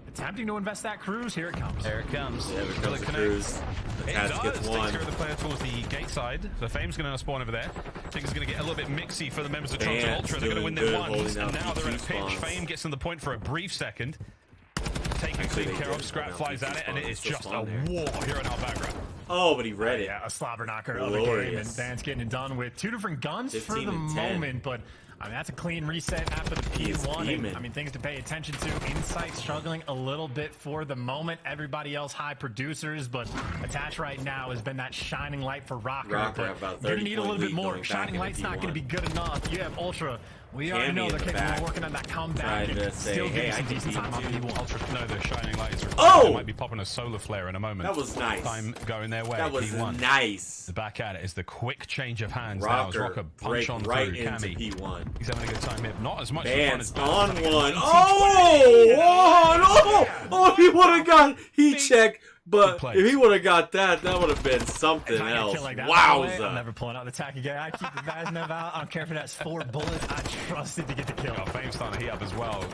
attempting to invest that cruise. Here it comes. Here it comes. Yeah, here comes the cruise. Attach gets 1. Takes care of the player towards the gate side. So Fame's going to spawn over there. I think it's going to get a little bit mixy for the members of Toronto Ultra. They're going to win their ones, and now they're in a pinch. Fame gets on the point for a brief second. Taking clean care of. Scrap flies at it, and it is just a war here in our background. Oh, but he read it. Yeah, a slobber knocker of the game, and Bance getting it done with 2 different guns for the moment, but I mean, that's a clean reset after the P1. And, I mean, things to pay attention to. Insight struggling a little bit for the moment. Everybody else high producers, but Attach right now has been that shining light for Rokkr. But gonna need a little bit more. Shining light's not going to be good enough. You have Ultra. We already know they're capable of working on that come back and still get some decent time on P1. Ultra, no, the shining light is They might be popping a solar flare in a moment. That was nice. Time going their way. That was P1. nice. The back at it is the quick change of hands. Rokkr punch on right through. into Cammy. P1. He's having a good time here. Not as much Bance fun as on one. Oh, he would have got heat check. But if he would have got that, that would have been something else. Like Wowza. I'm never pulling out the tack again. I keep the Vaznev out. I don't care if that's 4 bullets. I trusted to get the kill. Fame's starting to heat up as well.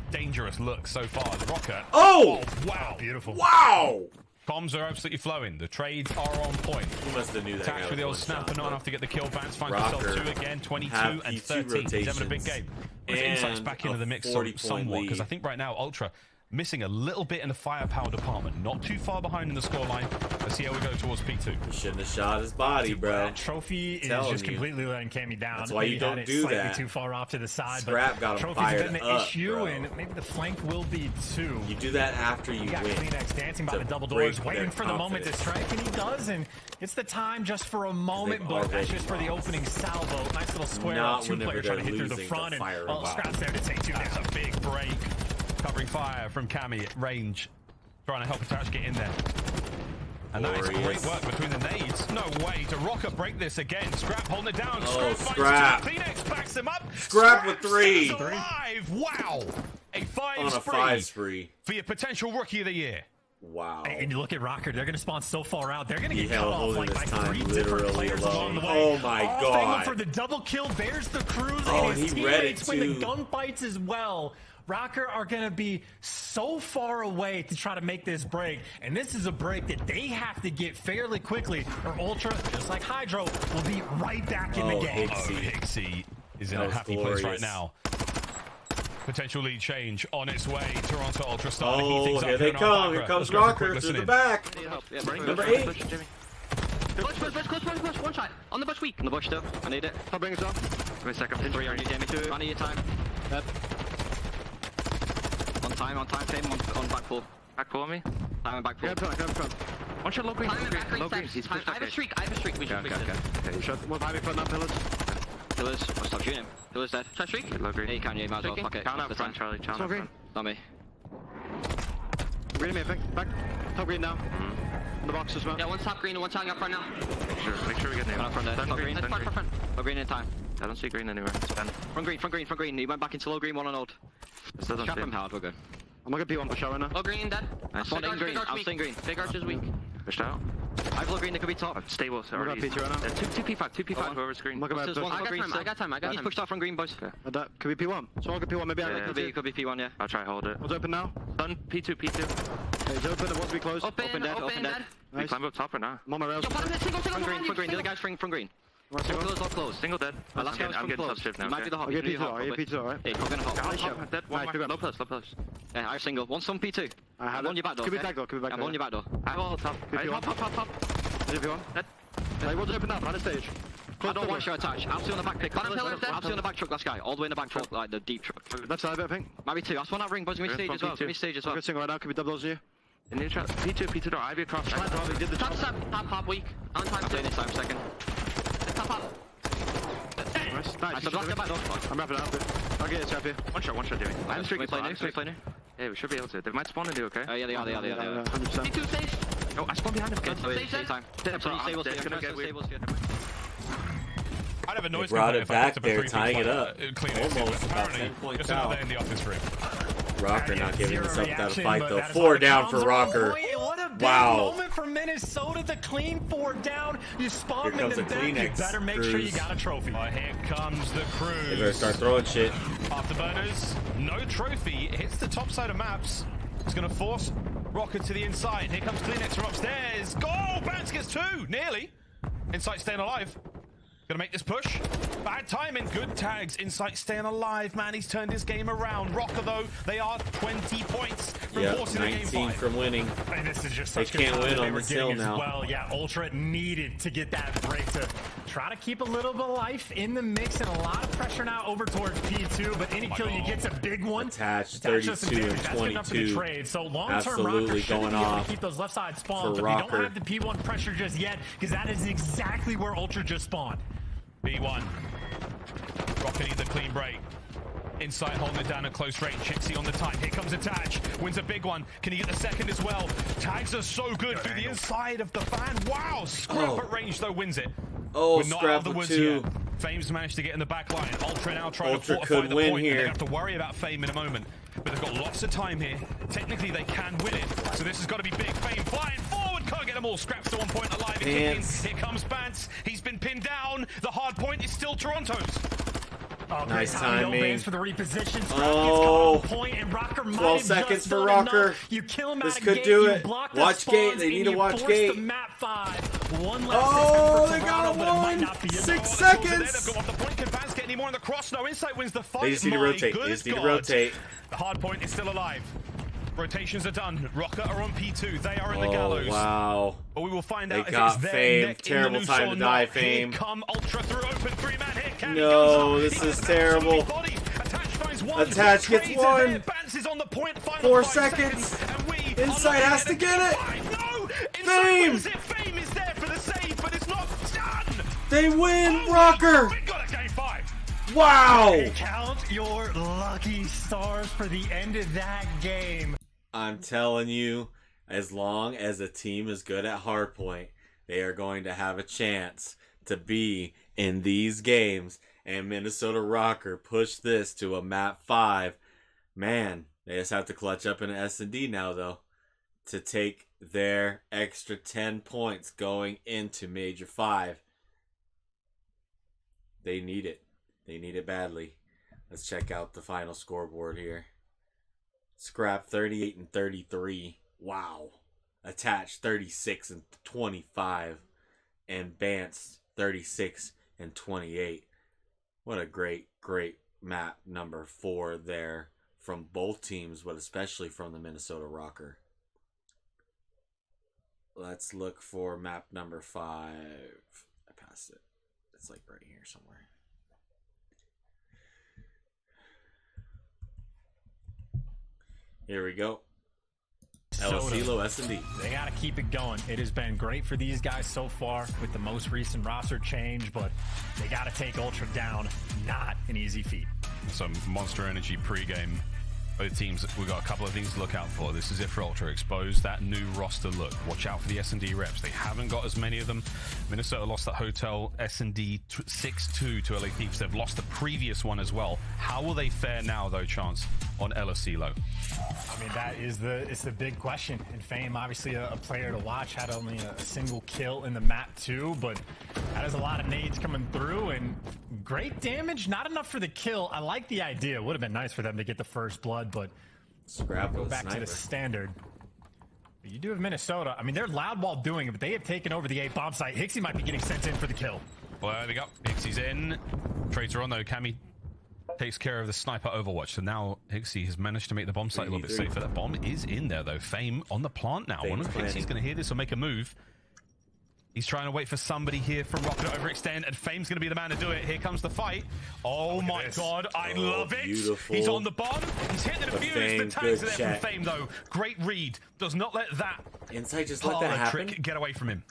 Dangerous look so far. Rokkr. Oh! Wow. Beautiful. Wow! Bombs are absolutely flowing. The trades are on point. He must have knew that. Attacks with the old snap, but not enough to get the kill. Vance finds Rokkr himself 2 again, 22 and 13. He's having a big game. Insight's back into the mix somewhat, because I think right now Ultra missing a little bit in the firepower department. Not too far behind in the scoreline. Let's see how we go towards P2. He shouldn't have shot his body, bro. That trophy is just completely letting Cammy down. That's why you don't do that. Too far off to the side. Scrap got him fired been the up, issue, bro. and maybe the flank will be too. You do that after you got win. Kleenex dancing by the double doors, waiting for the moment to strike, and he does, and it's the time just for a moment, but that's just for the opening salvo. Nice little square up, 2 players trying to hit through the front, and Scrap's there to take 2 down. That's a big break. Covering fire from Cammy at range. Trying to help Attach get in there. And that is great work between the nades. No way to Rokkr break this again. Scrap holding it down. Oh, Scrap. Kleenex backs him up. Scrap with 3. Alive. Wow. A 5 spree. For your potential rookie of the year. Wow. And you look at Rokkr, they're going to spawn so far out. They're going to get cut off like by 3 different players along the way. Oh my god. For the double kill, there's the cruise, Oh, and his he read it teammates win the too. gunfights as well. Rokkr are going to be so far away to try to make this break, and this is a break that they have to get fairly quickly, or Ultra, just like Hydro, will be right back in the game. Hixie is in a happy place right now. Potential lead change on its way. Toronto Ultra starting to heat things up. Here they come. Here comes Rokkr through the back. Number 8. Bush, one shot. On the bush weak. On the bush still. I need it. I'll bring us up. Give me a second. 3 on you, Jamie. 2. I need your time. Yep. On time, Fame, on back pull. Back pull on me? Time and back pull. Go in front. One shot low green. Time and back green. Low green. I have a streak. We should fix it. Okay, shot. What have you put on that pillars? Pillars. I'll stop shooting him. Pillars dead. Shot streak? Low green. Yeah, you can, you might as well. Fuck it. Count out front, Charlie. Count out front. Not me. Green me, I think. Back. Top green now. On the box as well. Yeah, one's top green and one's hanging up front now. Make sure we get nailed. Front green. Front. Low green in time. I don't see green anywhere. Front green. He went back into low green, 1 on old. Shot from hard, we're good. I'm gonna P1 push out right now. Low green, dead. I'm staying green. Big arch is weak. Pushed out. I have low green, they could be top. Stable, so already. P2 right now. 2 P5, whoever's green. I got time. He's pushed out from green, boys. Okay. Could be P1. So I'll get P1, maybe I could be P1, yeah. I'll try hold it. What's open now? Done. P2. Okay, it's open, it wants to be closed. Open dead. Nice. We climb up top or not? I'm on my rails. From green, the other guy's from green. All close. Single dead. Last guy was I'm getting top shift now. Might be the hop. I'll get P2, alright? Yeah, we're gonna hop. Dead. One more. Low plus. Yeah, I'm single. One some P2. I'm on your back door. Could be back door. I'm on your back door. I'm all top. Hop. If you want. Dead. Hey, what's open up? On the stage. Close door, one shot attach. Absolutely on the back pick. Absolutely on the back truck, last guy. All the way in the back truck, like the deep truck. Left side of it, I think. Might be 2. That's one that ring, boys. Give me stage as well. I'm good single right now. Could be doubles here. In the trap. P2 door. Ivy across. Top weak. On time. I'm doing this time, second. Top up. Nice. I'm wrapping it up. I'll get it, here. One shot, Jimmy. I'm streaking player. Yeah, we should be able to. They might spawn and do okay. Oh, yeah, they are. 100%. P2 stage. Oh, I spawned behind him. Stage time. I'd have a noise brought it back there, tying it up. Almost about 10 points out. In the office for him. Rokkr not giving himself without a fight though. 4 down for Rokkr. What a big moment for Minnesota to clean 4 down. You spawn in the back. You better make sure you got a trophy. Here comes the cruise. They better start throwing shit. Afterburners, no trophy. Hits the top side of maps. It's going to force Rokkr to the inside. Here comes Kleenex from upstairs. Goal! Bance gets 2. Nearly. Insight staying alive. Gonna make this push. Bad timing. Good tags. Insight staying alive, man. He's turned his game around. Rokkr, though, they are 20 points from forcing the game 19 from winning. And this is just they can't win on this hill now. Well, yeah, Ultra needed to get that break to try to keep a little bit of life in the mix, and a lot of pressure now over towards P2. But any kill you get's a big one. Attached 32 and 22. Trade. So long-term absolutely Rokkr going off. Keep those left side spawns, but you don't have the P1 pressure just yet, because that is exactly where Ultra just spawned. B1. Rokkr needs a clean break. Insight holding it down at close range. Chixie on the time. Here comes Attach. Wins a big one. Can he get the second as well? Tags are so good through the inside of the fan. Wow. Scrap at range, though, wins it. Oh, We're not out of the woods Scrap yet. Fame's managed to get in the back line. Ultra now trying to fortify could the win point. here. They have to worry about Fame in a moment. But they've got lots of time here. Technically, they can win it. So this has got to be big. Fame flying forward. Can't get them all. Scraps to 1 point alive and kicking. Here comes Bance. He's been pinned down. The hard point is still Toronto's. Oh, nice timing. Bance for the reposition. Oh, point, and Rokkr 12 seconds for Rokkr. You kill him this out could gate, do it. Watch gate. They need to watch gate. The map 5. One last oh, they Toronto, got one. 6 seconds. They've got off the point. Can Bance get any more in the cross? No. Insight wins the fight. They just need to rotate. They just need to rotate. The hard point is still alive. Rotations are done. Rokkr are on P2. They are in the gallows. Wow. But we will find out they if got it's their Fame. neck Terrible in the time to die, not. Fame. Here come Ultra through open 3-man hit. Cammy No, goes this up. is terrible. Attach finds one. Attach gets one. Bance is on the point. Final 4 5 seconds. And we Insight has to get it. No. Fame. Fame is there for the save, but it's not done. They win, Rokkr. We got a game 5. Wow. Count your lucky stars for the end of that game. I'm telling you, as long as a team is good at hardpoint, they are going to have a chance to be in these games. And Minnesota Rokkr pushed this to a map 5. Man, they just have to clutch up in an S&D now, though, to take their extra 10 points going into Major 5. They need it. They need it badly. Let's check out the final scoreboard here. Scrap 38 and 33. Wow. Attach 36 and 25. And Bance 36 and 28. What a great map number 4 there from both teams, but especially from the Minnesota Rokkr. Let's look for map number 5. I passed it. It's like right here somewhere. Here we go. LSilo S&D. They got to keep it going. It has been great for these guys so far with the most recent roster change, but they got to take Ultra down. Not an easy feat. Some Monster Energy pregame. Both teams, we've got a couple of things to look out for. This is it for Ultra. Expose that new roster look. Watch out for the S&D reps. They haven't got as many of them. Minnesota lost that Hotel S&D 6-2 to LA Thieves. They've lost the previous one as well. How will they fare now, though, Chance, on LSilo? I mean, that is it's the big question. And Fame, obviously a player to watch, had only a single kill in the map too, but that is a lot of nades coming through and great damage. Not enough for the kill. I like the idea. Would have been nice for them to get the first blood, but Scrap go back to the standard. But you do have Minnesota. I mean, they're loud while doing it, but they have taken over the A bomb site. Hixie might be getting sent in for the kill. Well, there we go. Hixie's in. Trades are on, though. Cammy takes care of the sniper overwatch. So now Hixie has managed to make the bomb site a little bit safer. That bomb is in there, though. Fame on the plant now. I wonder if Hixie's going to hear this or make a move. He's trying to wait for somebody here from Rokkr to overextend, and Fame's going to be the man to do it. Here comes the fight. Oh my god, I love it. Beautiful. He's on the bomb. He's hitting the defuse. The tags are there from Fame, though. Great read. Does not let that Insight just let that happen. trick get away from him.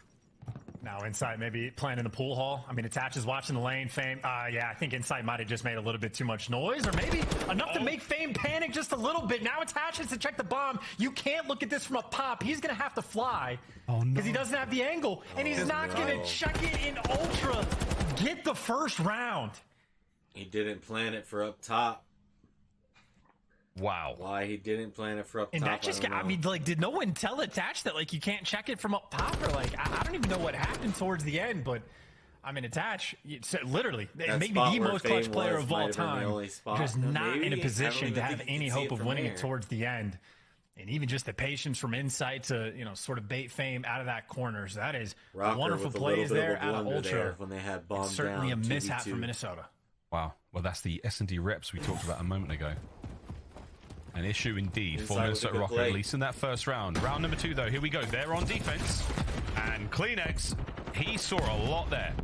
Now Insight maybe playing in the pool hall. I mean, Attach is watching the lane. Fame, yeah, I think Insight might have just made a little bit too much noise, or maybe enough to make Fame panic just a little bit. Now Attach has to check the bomb. You can't look at this from up top. He's going to have to fly because he doesn't have the angle, and he's not going to check it in Ultra. Get the first round. He didn't plan it for up top. Wow. Why he didn't plan it for up top, and that just I mean, like, did no one tell Attach that, like, you can't check it from up top? Or, like, I don't even know what happened towards the end, but, I mean, Attach, literally, maybe the most clutch player of all time, just not in a position to have any hope of winning it towards the end. And even just the patience from Insight to, you know, sort of bait Fame out of that corner. So that is wonderful plays there out of Ultra. When they had bombs certainly down, a mishap for Minnesota. Wow. Well, that's the S&D reps we talked about a moment ago. An issue indeed for Minnesota Rokkr, at least in that first round. Round number 2, though. Here we go. They're on defense. And Kleenex, he saw a lot there.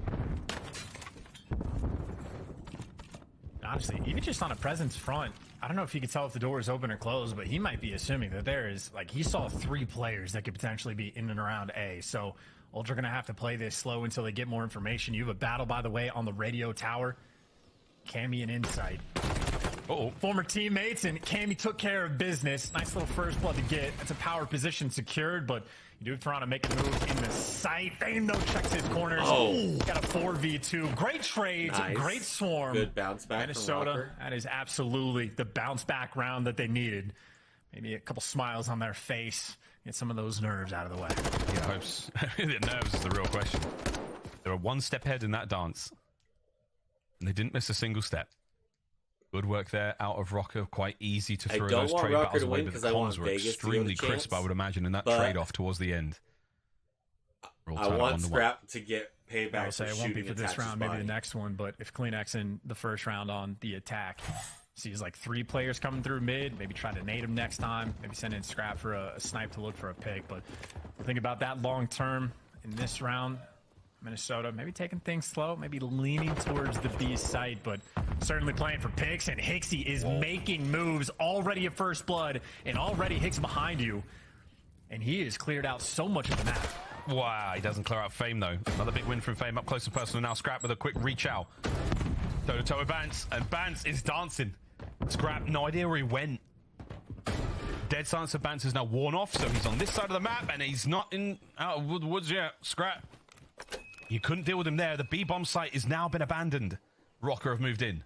Honestly, even just on a presence front, I don't know if he could tell if the door is open or closed, but he might be assuming that there is, like, he saw 3 players that could potentially be in and around A. So Ultra going to have to play this slow until they get more information. You have a battle, by the way, on the radio tower. Cammy and Insight. former teammates, and Cammy took care of business. Nice little first blood to get. That's a power position secured, but you do Toronto make a move in the sight. Fame, though, checks his corners. Got a 4v2. Great trades. Nice. Great swarm. Good bounce back Minnesota, that is absolutely the bounce back round that they needed. Maybe a couple smiles on their face. Get some of those nerves out of the way. Yeah, I hope so. The nerves is the real question. They were one step ahead in that dance, and they didn't miss a single step. Good work there out of Rokkr. Quite easy to throw those trade battles away, but the comms were extremely crisp, I would imagine, in that trade-off towards the end. I want Scrap to get payback. I'll say it won't be for this round, maybe the next one, but if Kleenex in the first round on the attack sees like 3 players coming through mid, maybe try to nade him next time, maybe send in Scrap for a snipe to look for a pick, but we'll think about that long-term in this round. Minnesota maybe taking things slow, maybe leaning towards the B site, but certainly playing for picks, and Hixie is making moves, already at first blood, and already Hicks behind you, and he has cleared out so much of the map. Wow, he doesn't clear out Fame, though. Another big win from Fame, up close and personal now. Scrap with a quick reach out. Toe-to-toe with Bance, and Bance is dancing. Scrap, no idea where he went. Dead silence of Bance is now worn off, so he's on this side of the map, and he's not out of the woods yet. Scrap. You couldn't deal with him there. The B-bomb site has now been abandoned. Rokkr have moved in.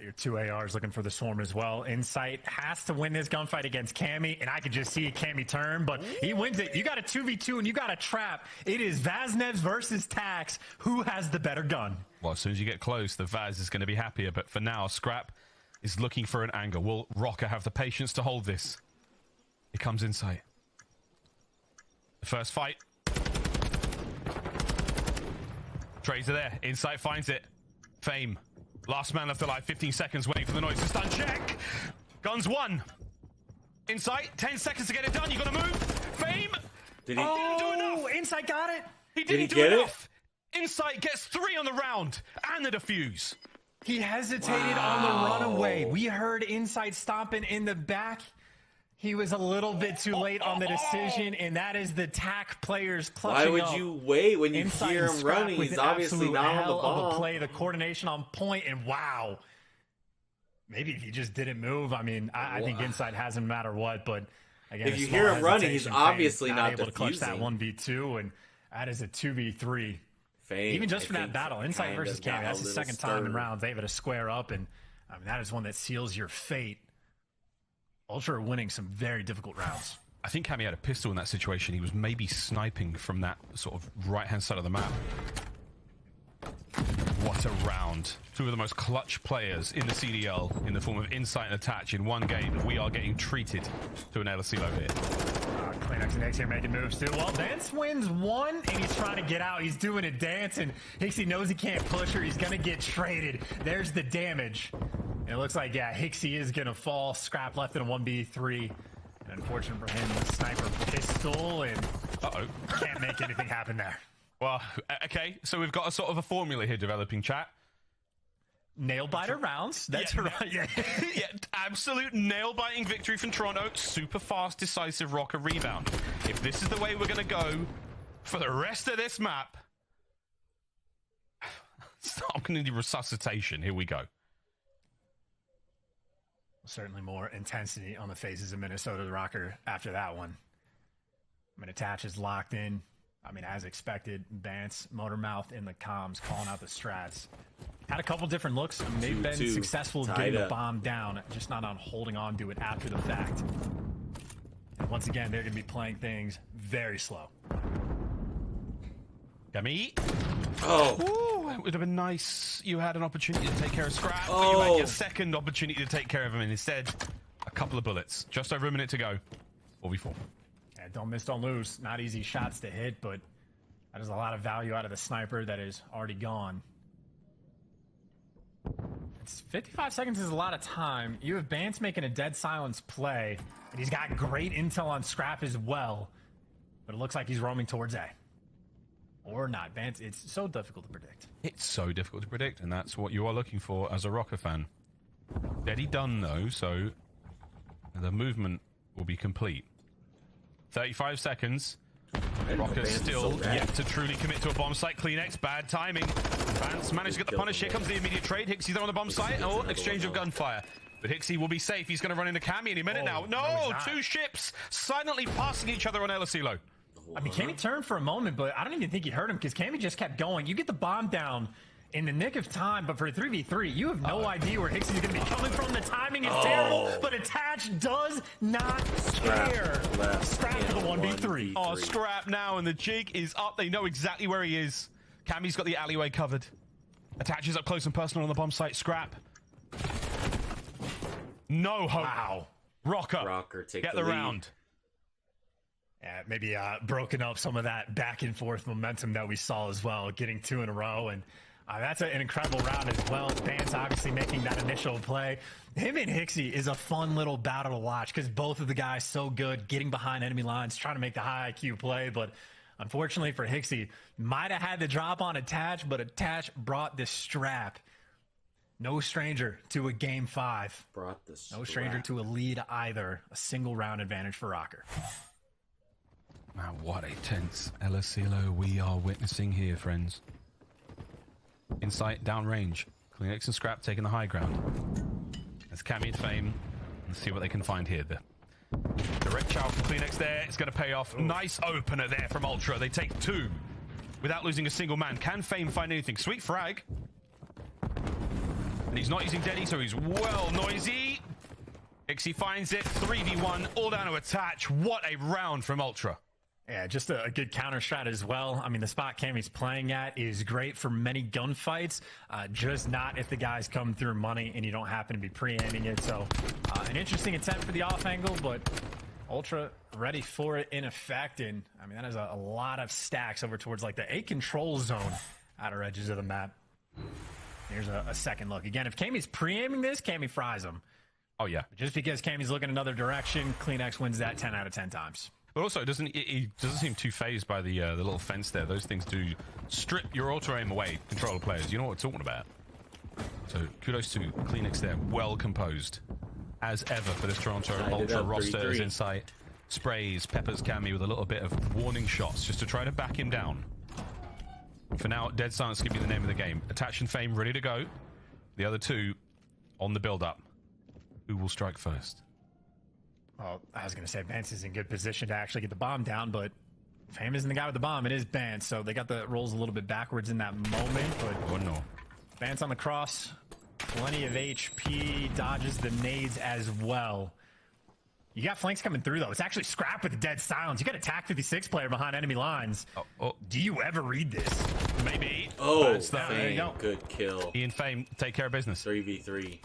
Your 2 ARs looking for the swarm as well. Insight has to win this gunfight against Cammy, and I could just see Cammy turn, but he wins it. You got a 2v2, and you got a trap. It is Vaznevs versus Tax. Who has the better gun? Well, as soon as you get close, the Vaz is going to be happier, but for now, Scrap is looking for an angle. Will Rokkr have the patience to hold this? Here comes Insight. The first fight. Trades are there. Insight finds it. Fame. Last man left alive. 15 seconds waiting for the noise to stun. Check. Guns 1. Insight. 10 seconds to get it done. You got to move. Fame. Did he? Didn't do enough. Insight got it. He didn't do enough. Insight gets 3 on the round and the defuse. He hesitated on the runaway. We heard Insight stomping in the back. He was a little bit too late on the decision, and that is the TAC players clutching. Why would you wait when you hear him running? He's obviously not on the ball. Of a play, the coordination on point, and wow. Maybe if he just didn't move. I mean, I think Insight has him no matter what, but again, if you hear him running, he's obviously not able to clutch that 1v2, and that is a 2v3. Fame, even just for that battle, Insight versus Cammy, that's the second time in rounds they've able to square up, and I mean that is one that seals your fate. Ultra winning some very difficult rounds. I think Cammy had a pistol in that situation. He was maybe sniping from that sort of right-hand side of the map. What a round. 2 of the most clutch players in the CDL in the form of Insight and Attach in one game. We are getting treated to an LSC over here. Kleenex and Hixie making moves too. Well, Bance wins 1, and he's trying to get out. He's doing a dance, and Hixie knows he can't push her. He's going to get traded. There's the damage. And it looks like, yeah, Hixie is going to fall. Scrap left in a 1v3. And unfortunate for him, the sniper pistol, and can't make anything happen there. Well, okay, so we've got a sort of a formula here developing, chat. Nail-biter rounds. That's right. Yeah, absolute nail-biting victory from Toronto. Super fast, decisive Rokkr rebound. If this is the way we're going to go for the rest of this map, I'm going to need resuscitation. Here we go. Certainly more intensity on the faces of Minnesota Rokkr after that one. I mean, Attach is locked in. I mean, as expected, Bance, Motormouth in the comms, calling out the strats. Had a couple different looks. I mean, they've been successful getting the bomb down, just not on holding on to it after the fact. And once again, they're going to be playing things very slow. Cammy. Oh. It would have been nice. You had an opportunity to take care of Scrap, but you had your second opportunity to take care of him, and instead, a couple of bullets. Just over a minute to go. 4v4. Yeah, don't miss, don't lose. Not easy shots to hit, but that is a lot of value out of the sniper that is already gone. It's 55 seconds is a lot of time. You have Bance making a dead silence play, and he's got great intel on Scrap as well. But it looks like he's roaming towards A. Or not. Bance, it's so difficult to predict. It's so difficult to predict, and that's what you are looking for as a Rokkr fan. Steady done, though, so the movement will be complete. 35 seconds. Rokkr still yet to truly commit to a bomb site. Kleenex, bad timing. Bance managed to get the punish. Here comes the immediate trade. Hixie's there on the bomb site. Oh, exchange of gunfire. But Hixie will be safe. He's going to run into Cammy any minute now. No, two ships silently passing each other on El Asilo. I mean, Cammy turned for a moment, but I don't even think he hurt him because Cammy just kept going. You get the bomb down in the nick of time, but for 3v3, you have no idea where Hixie's going to be coming from. The timing is terrible, but Attach does not care. Scrap for the 1v3. Oh, Scrap now, and the jig is up. They know exactly where he is. Cammy's got the alleyway covered. Attach is up close and personal on the bomb site. Scrap. No hope. Wow. Rokkr take get the the lead. round. Yeah, maybe broken up some of that back and forth momentum that we saw as well, getting 2 in a row. And that's an incredible round as well. Bance obviously making that initial play. Him and Hixie is a fun little battle to watch because both of the guys so good, getting behind enemy lines, trying to make the high IQ play. But unfortunately for Hixie, might have had the drop on Attach, but Attach brought this strap. No stranger to a game 5. No stranger to a lead either. A single round advantage for Rokkr. Man, what a tense El Asilo we are witnessing here, friends. Insight downrange. Kleenex and Scrap taking the high ground. As Cammy and Fame. Let's see what they can find here. The direct chow from Kleenex there. It's going to pay off. Nice opener there from Ultra. They take 2 without losing a single man. Can Fame find anything? Sweet frag. And he's not using Deddy, so he's well noisy. Hixie finds it. 3v1. All down to Attach. What a round from Ultra. Yeah, just a good counter strat as well. I mean, the spot Cammy's playing at is great for many gunfights, just not if the guys come through money and you don't happen to be pre-aiming it. So an interesting attempt for the off angle, but Ultra ready for it in effect. And I mean, that is a lot of stacks over towards like the A control zone outer edges of the map. Here's a second look. Again, if Cammy's pre-aiming this, Cammy fries him. Oh, yeah. But just because Cammy's looking another direction, Kleenex wins that 10 out of 10 times. But also, he doesn't seem too phased by the little fence there. Those things do strip your auto-aim away, controller players. You know what we're talking about. So, kudos to Kleenex there. Well composed. As ever for this Toronto Ultra roster is in sight. Sprays, peppers Cammy with a little bit of warning shots just to try to back him down. For now, Dead Silence give me the name of the game. Attach and Fame ready to go. The other 2 on the build-up. Who will strike first? Well, I was going to say Bance is in good position to actually get the bomb down, but Fame isn't the guy with the bomb. It is Bance, so they got the rolls a little bit backwards in that moment. But oh, no. Bance on the cross, plenty of HP, dodges the nades as well. You got flanks coming through, though. It's actually Scrap with the Dead Silence. You got a TAC 56 player behind enemy lines. Do you ever read this? Maybe. Oh, Fame. Good kill. He and Fame take care of business. 3v3.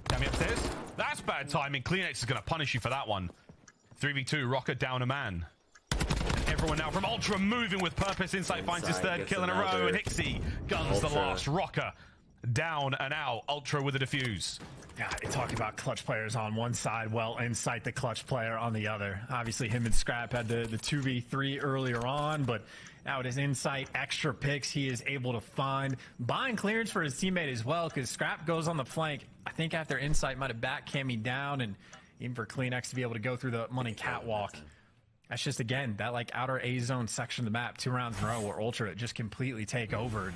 Cammy upstairs. That's bad timing. Kleenex is going to punish you for that one. 3v2. Rokkr down a man. And everyone now from Ultra moving with purpose. Inside finds his 3rd kill in a row. And Hixie guns the last. Rokkr down and out. Ultra with a defuse. Yeah, they talk about clutch players on one side, well, Insight the clutch player on the other. Obviously, him and Scrap had the 2v3 earlier on, but now it is Insight, extra picks he is able to find. Buying clearance for his teammate as well, because Scrap goes on the flank. I think after Insight might have backed Cammy down, and even for Kleenex to be able to go through the money catwalk. That's just, again, that like outer A zone section of the map, 2 rounds in a row where Ultra just completely take over and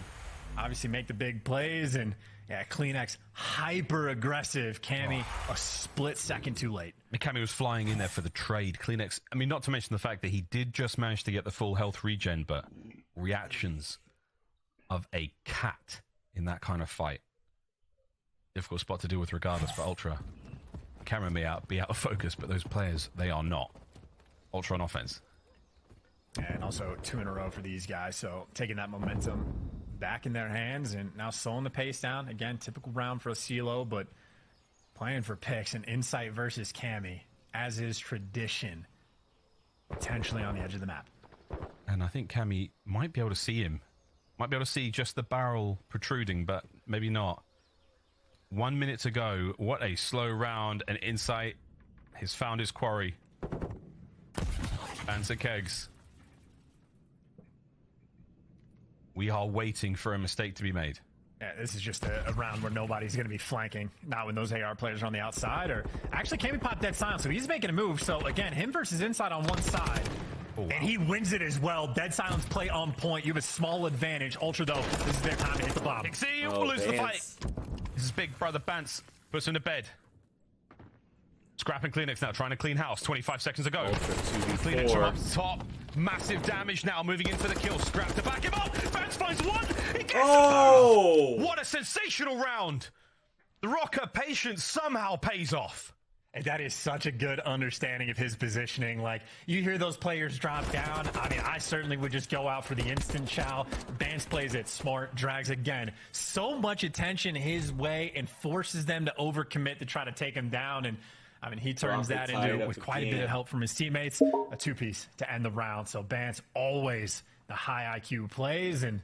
obviously make the big plays. And yeah, Kleenex hyper aggressive. Cammy a split second too late. Cammy was flying in there for the trade. Kleenex, I mean, not to mention the fact that he did just manage to get the full health regen, but reactions of a cat in that kind of fight. Difficult spot to deal with regardless, but Ultra. Camera may be out of focus, but those players, they are not. Ultra on offense. And also 2 in a row for these guys, so taking that momentum back in their hands and now slowing the pace down. Again, typical round for Asilo, but playing for picks and Insight versus Cammy, as is tradition, potentially on the edge of the map. And I think Cammy might be able to see him. Might be able to see just the barrel protruding, but maybe not. 1 minute to go. What a slow round. And Insight has found his quarry. Answer kegs. We are waiting for a mistake to be made. Yeah, this is just a round where nobody's going to be flanking. Not when those AR players are on the outside. Or actually, Cammy popped dead silent, so he's making a move. So again, him versus inside on one side. Oh, wow. And he wins it as well. Dead silence play on point. You have a small advantage. Ultra, though, this is their time to hit the bomb. Hixie will lose the fight. This is big brother Bance. Puts him to bed. Scrapping Kleenex now, trying to clean house. 25 seconds ago. Kleenex from up top. Massive damage now, moving into the kill. Scrap to back him up. Bance finds one. He gets the What a sensational round. The Rokkr patience somehow pays off. And that is such a good understanding of his positioning. Like, you hear those players drop down. I mean, I certainly would just go out for the instant chow. Bance plays it smart, drags again. So much attention his way and forces them to overcommit to try to take him down. And I mean, he turns that into, with quite a bit of help from his teammates, a two-piece to end the round. So Bance always the high IQ plays, and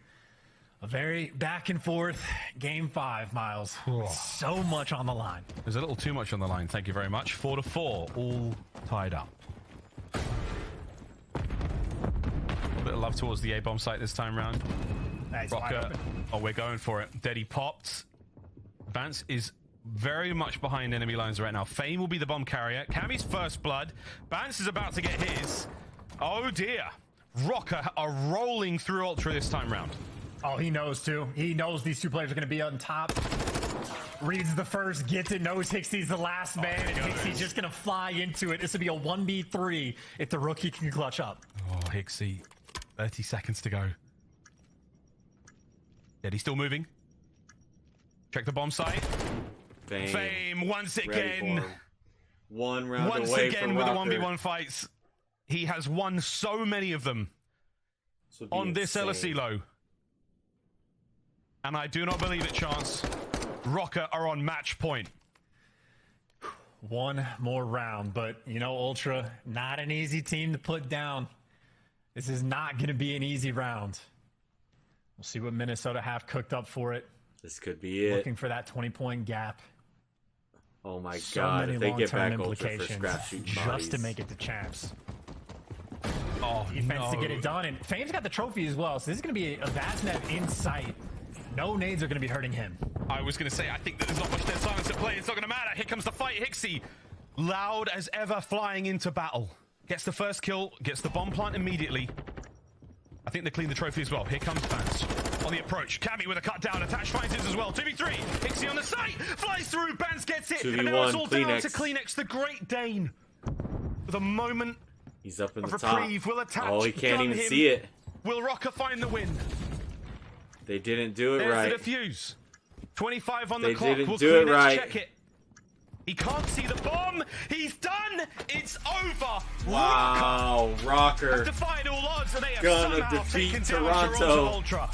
a very back and forth game 5, Miles. So much on the line. There's a little too much on the line. Thank you very much. 4-4, all tied up. A bit of love towards the A-bomb site this time round. Rokkr, we're going for it. Daddy popped. Bance is very much behind enemy lines right now. Fame will be the bomb carrier. Cammy's first blood. Bance is about to get his. Oh dear. Rokkr are rolling through Ultra this time round. Oh, he knows too. He knows these two players are going to be on top. Reads the first, gets it, knows Hixie's the last man, and Hixie's just going to fly into it. This will be a 1v3 if the rookie can clutch up. Oh, Hixie. 30 seconds to go. Daddy still moving. Check the bomb site. Fame once again. One round once away again from with the Rokkr. 1v1 fights. He has won so many of them on this LSE low. And I do not believe it, Chance. Rokkr are on match point. One more round, but you know, Ultra, not an easy team to put down. This is not going to be an easy round. We'll see what Minnesota have cooked up for it. This could be it. Looking for that 20-point gap. Oh my God, if they get back Ultra for scrap shooting just bodies. to make it to champs. Oh, defense to get it done, and Fame's got the trophy as well, so this is going to be a Vaznev in sight. No nades are going to be hurting him. I was going to say, I think that there's not much dead silence at play. It's not going to matter. Here comes the fight. Hixie, loud as ever, flying into battle. Gets the first kill, gets the bomb plant immediately. I think they clean the trophy as well. Here comes Bance on the approach. Cammy with a cut down. Attach finds it as well. 2v3. Hixie on the site. Flies through. Bance gets it. 2v1, and now it's all down Kleenex. to Kleenex, the Great Dane. With a moment He's up in of the top. reprieve. Will attach. Oh, he can't even see it. Will Rokkr find the win? They didn't do it There's right. the defuse. 25 on They the clock. didn't Will do it Kleenex right. check it? He can't see the bomb. He's done. It's over. Wow, Rokkr has defied all odds, and they have gonna somehow defeat taken down Toronto. Ultra.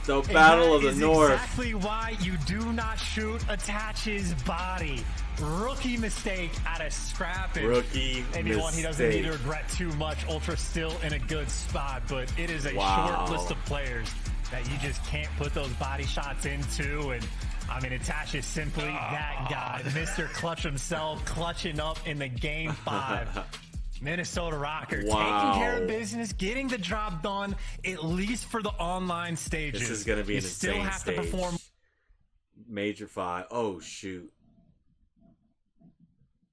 The Battle of the North. Exactly why you do not shoot Attach's body. Rookie mistake out of scrap. Rookie maybe one he doesn't need to regret too much. Ultra still in a good spot, but it is a short list of players that you just can't put those body shots into. And I mean, Attach is simply that guy. Mr. Clutch himself, clutching up in the game 5. Minnesota Rokkr taking care of business, getting the job done, at least for the online stages. This is going to be an insane still have stage. to perform. Major 5. Oh, shoot.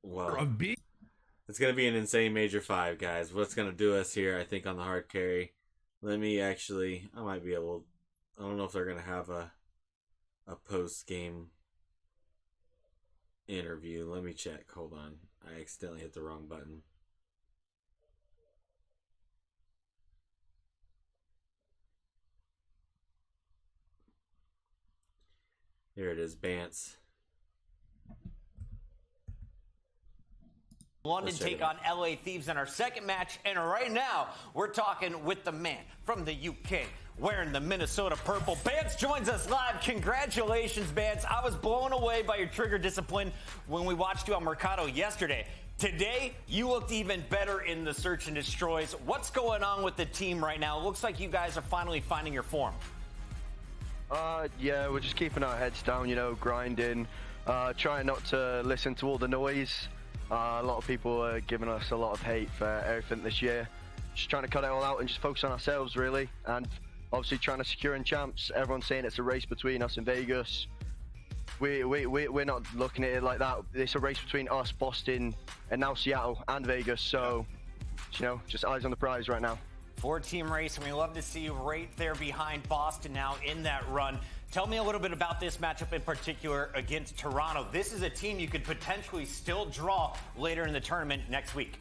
Well, it's going to be an insane Major 5, guys. What's going to do us here, I think, on the hard carry. Let me actually, I might be able, I don't know if they're going to have a post-game interview. Let me check. Hold on. I accidentally hit the wrong button. Here it is, Bance. London take on LA Thieves in our second match, and right now we're talking with the man from the UK wearing the Minnesota purple. Bance joins us live. Congratulations, Bance. I was blown away by your trigger discipline when we watched you on Mercado yesterday. Today, you looked even better in the search and destroys. What's going on with the team right now? It looks like you guys are finally finding your form. Yeah, we're just keeping our heads down, you know, grinding, trying not to listen to all the noise. A lot of people are giving us a lot of hate for everything this year. Just trying to cut it all out and just focus on ourselves, really, and obviously trying to secure in champs. Everyone's saying it's a race between us and Vegas. We're not looking at it like that. It's a race between us, Boston, and now Seattle and Vegas. So, you know, just eyes on the prize right now. 4-team race, and we love to see you right there behind Boston now in that run. Tell me a little bit about this matchup in particular against Toronto. This is a team you could potentially still draw later in the tournament next week.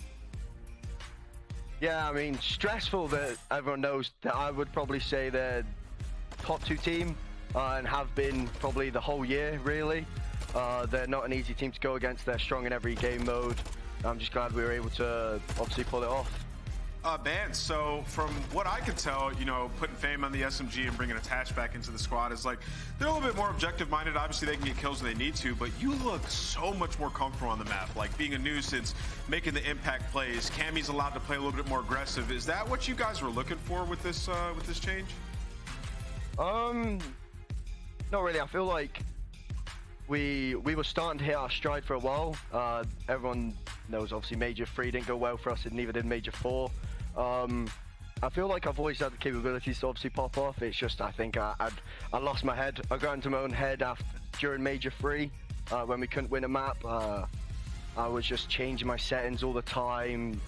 Yeah, I mean, stressful that everyone knows that I would probably say they're top 2 team and have been probably the whole year, really. They're not an easy team to go against. They're strong in every game mode. I'm just glad we were able to obviously pull it off. Bance, so from what I could tell, you know, putting Fame on the SMG and bringing Attach back into the squad is like, they're a little bit more objective-minded. Obviously, they can get kills when they need to, but you look so much more comfortable on the map, like being a nuisance, making the impact plays. Cammy's allowed to play a little bit more aggressive. Is that what you guys were looking for with this change? Not really. I feel like we were starting to hit our stride for a while. Everyone knows, obviously, Major 3 didn't go well for us, and neither did Major 4. I feel like I've always had the capabilities to obviously pop off. It's just I think I lost my head. I got into my own head during Major 3 when we couldn't win a map. I was just changing my settings all the time,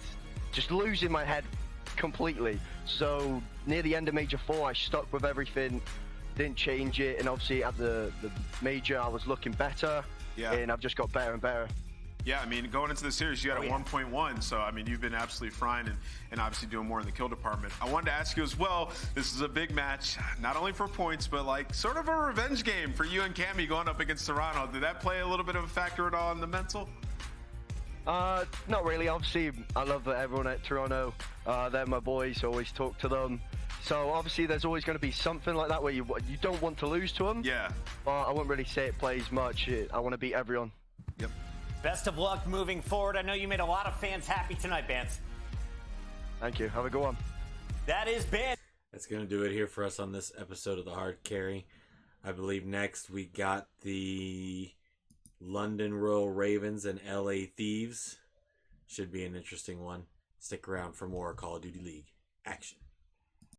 just losing my head completely. So near the end of Major 4, I stuck with everything, didn't change it, and obviously at the Major I was looking better, and I've just got better and better. Yeah, I mean, going into the series, you got a 1.1, so, I mean, you've been absolutely frying and obviously doing more in the kill department. I wanted to ask you as well, this is a big match, not only for points, but, like, sort of a revenge game for you and Cammy going up against Toronto. Did that play a little bit of a factor at all in the mental? Not really. Obviously, I love everyone at Toronto. They're my boys, always talk to them. So, obviously, there's always going to be something like that where you don't want to lose to them. Yeah. But I wouldn't really say it plays much. I want to beat everyone. Yep. Best of luck moving forward. I know you made a lot of fans happy tonight, Bance. Thank you. Have a good one. That is Bance. That's going to do it here for us on this episode of the Hard Carry. I believe next we got the London Royal Ravens and LA Thieves. Should be an interesting one. Stick around for more Call of Duty League action.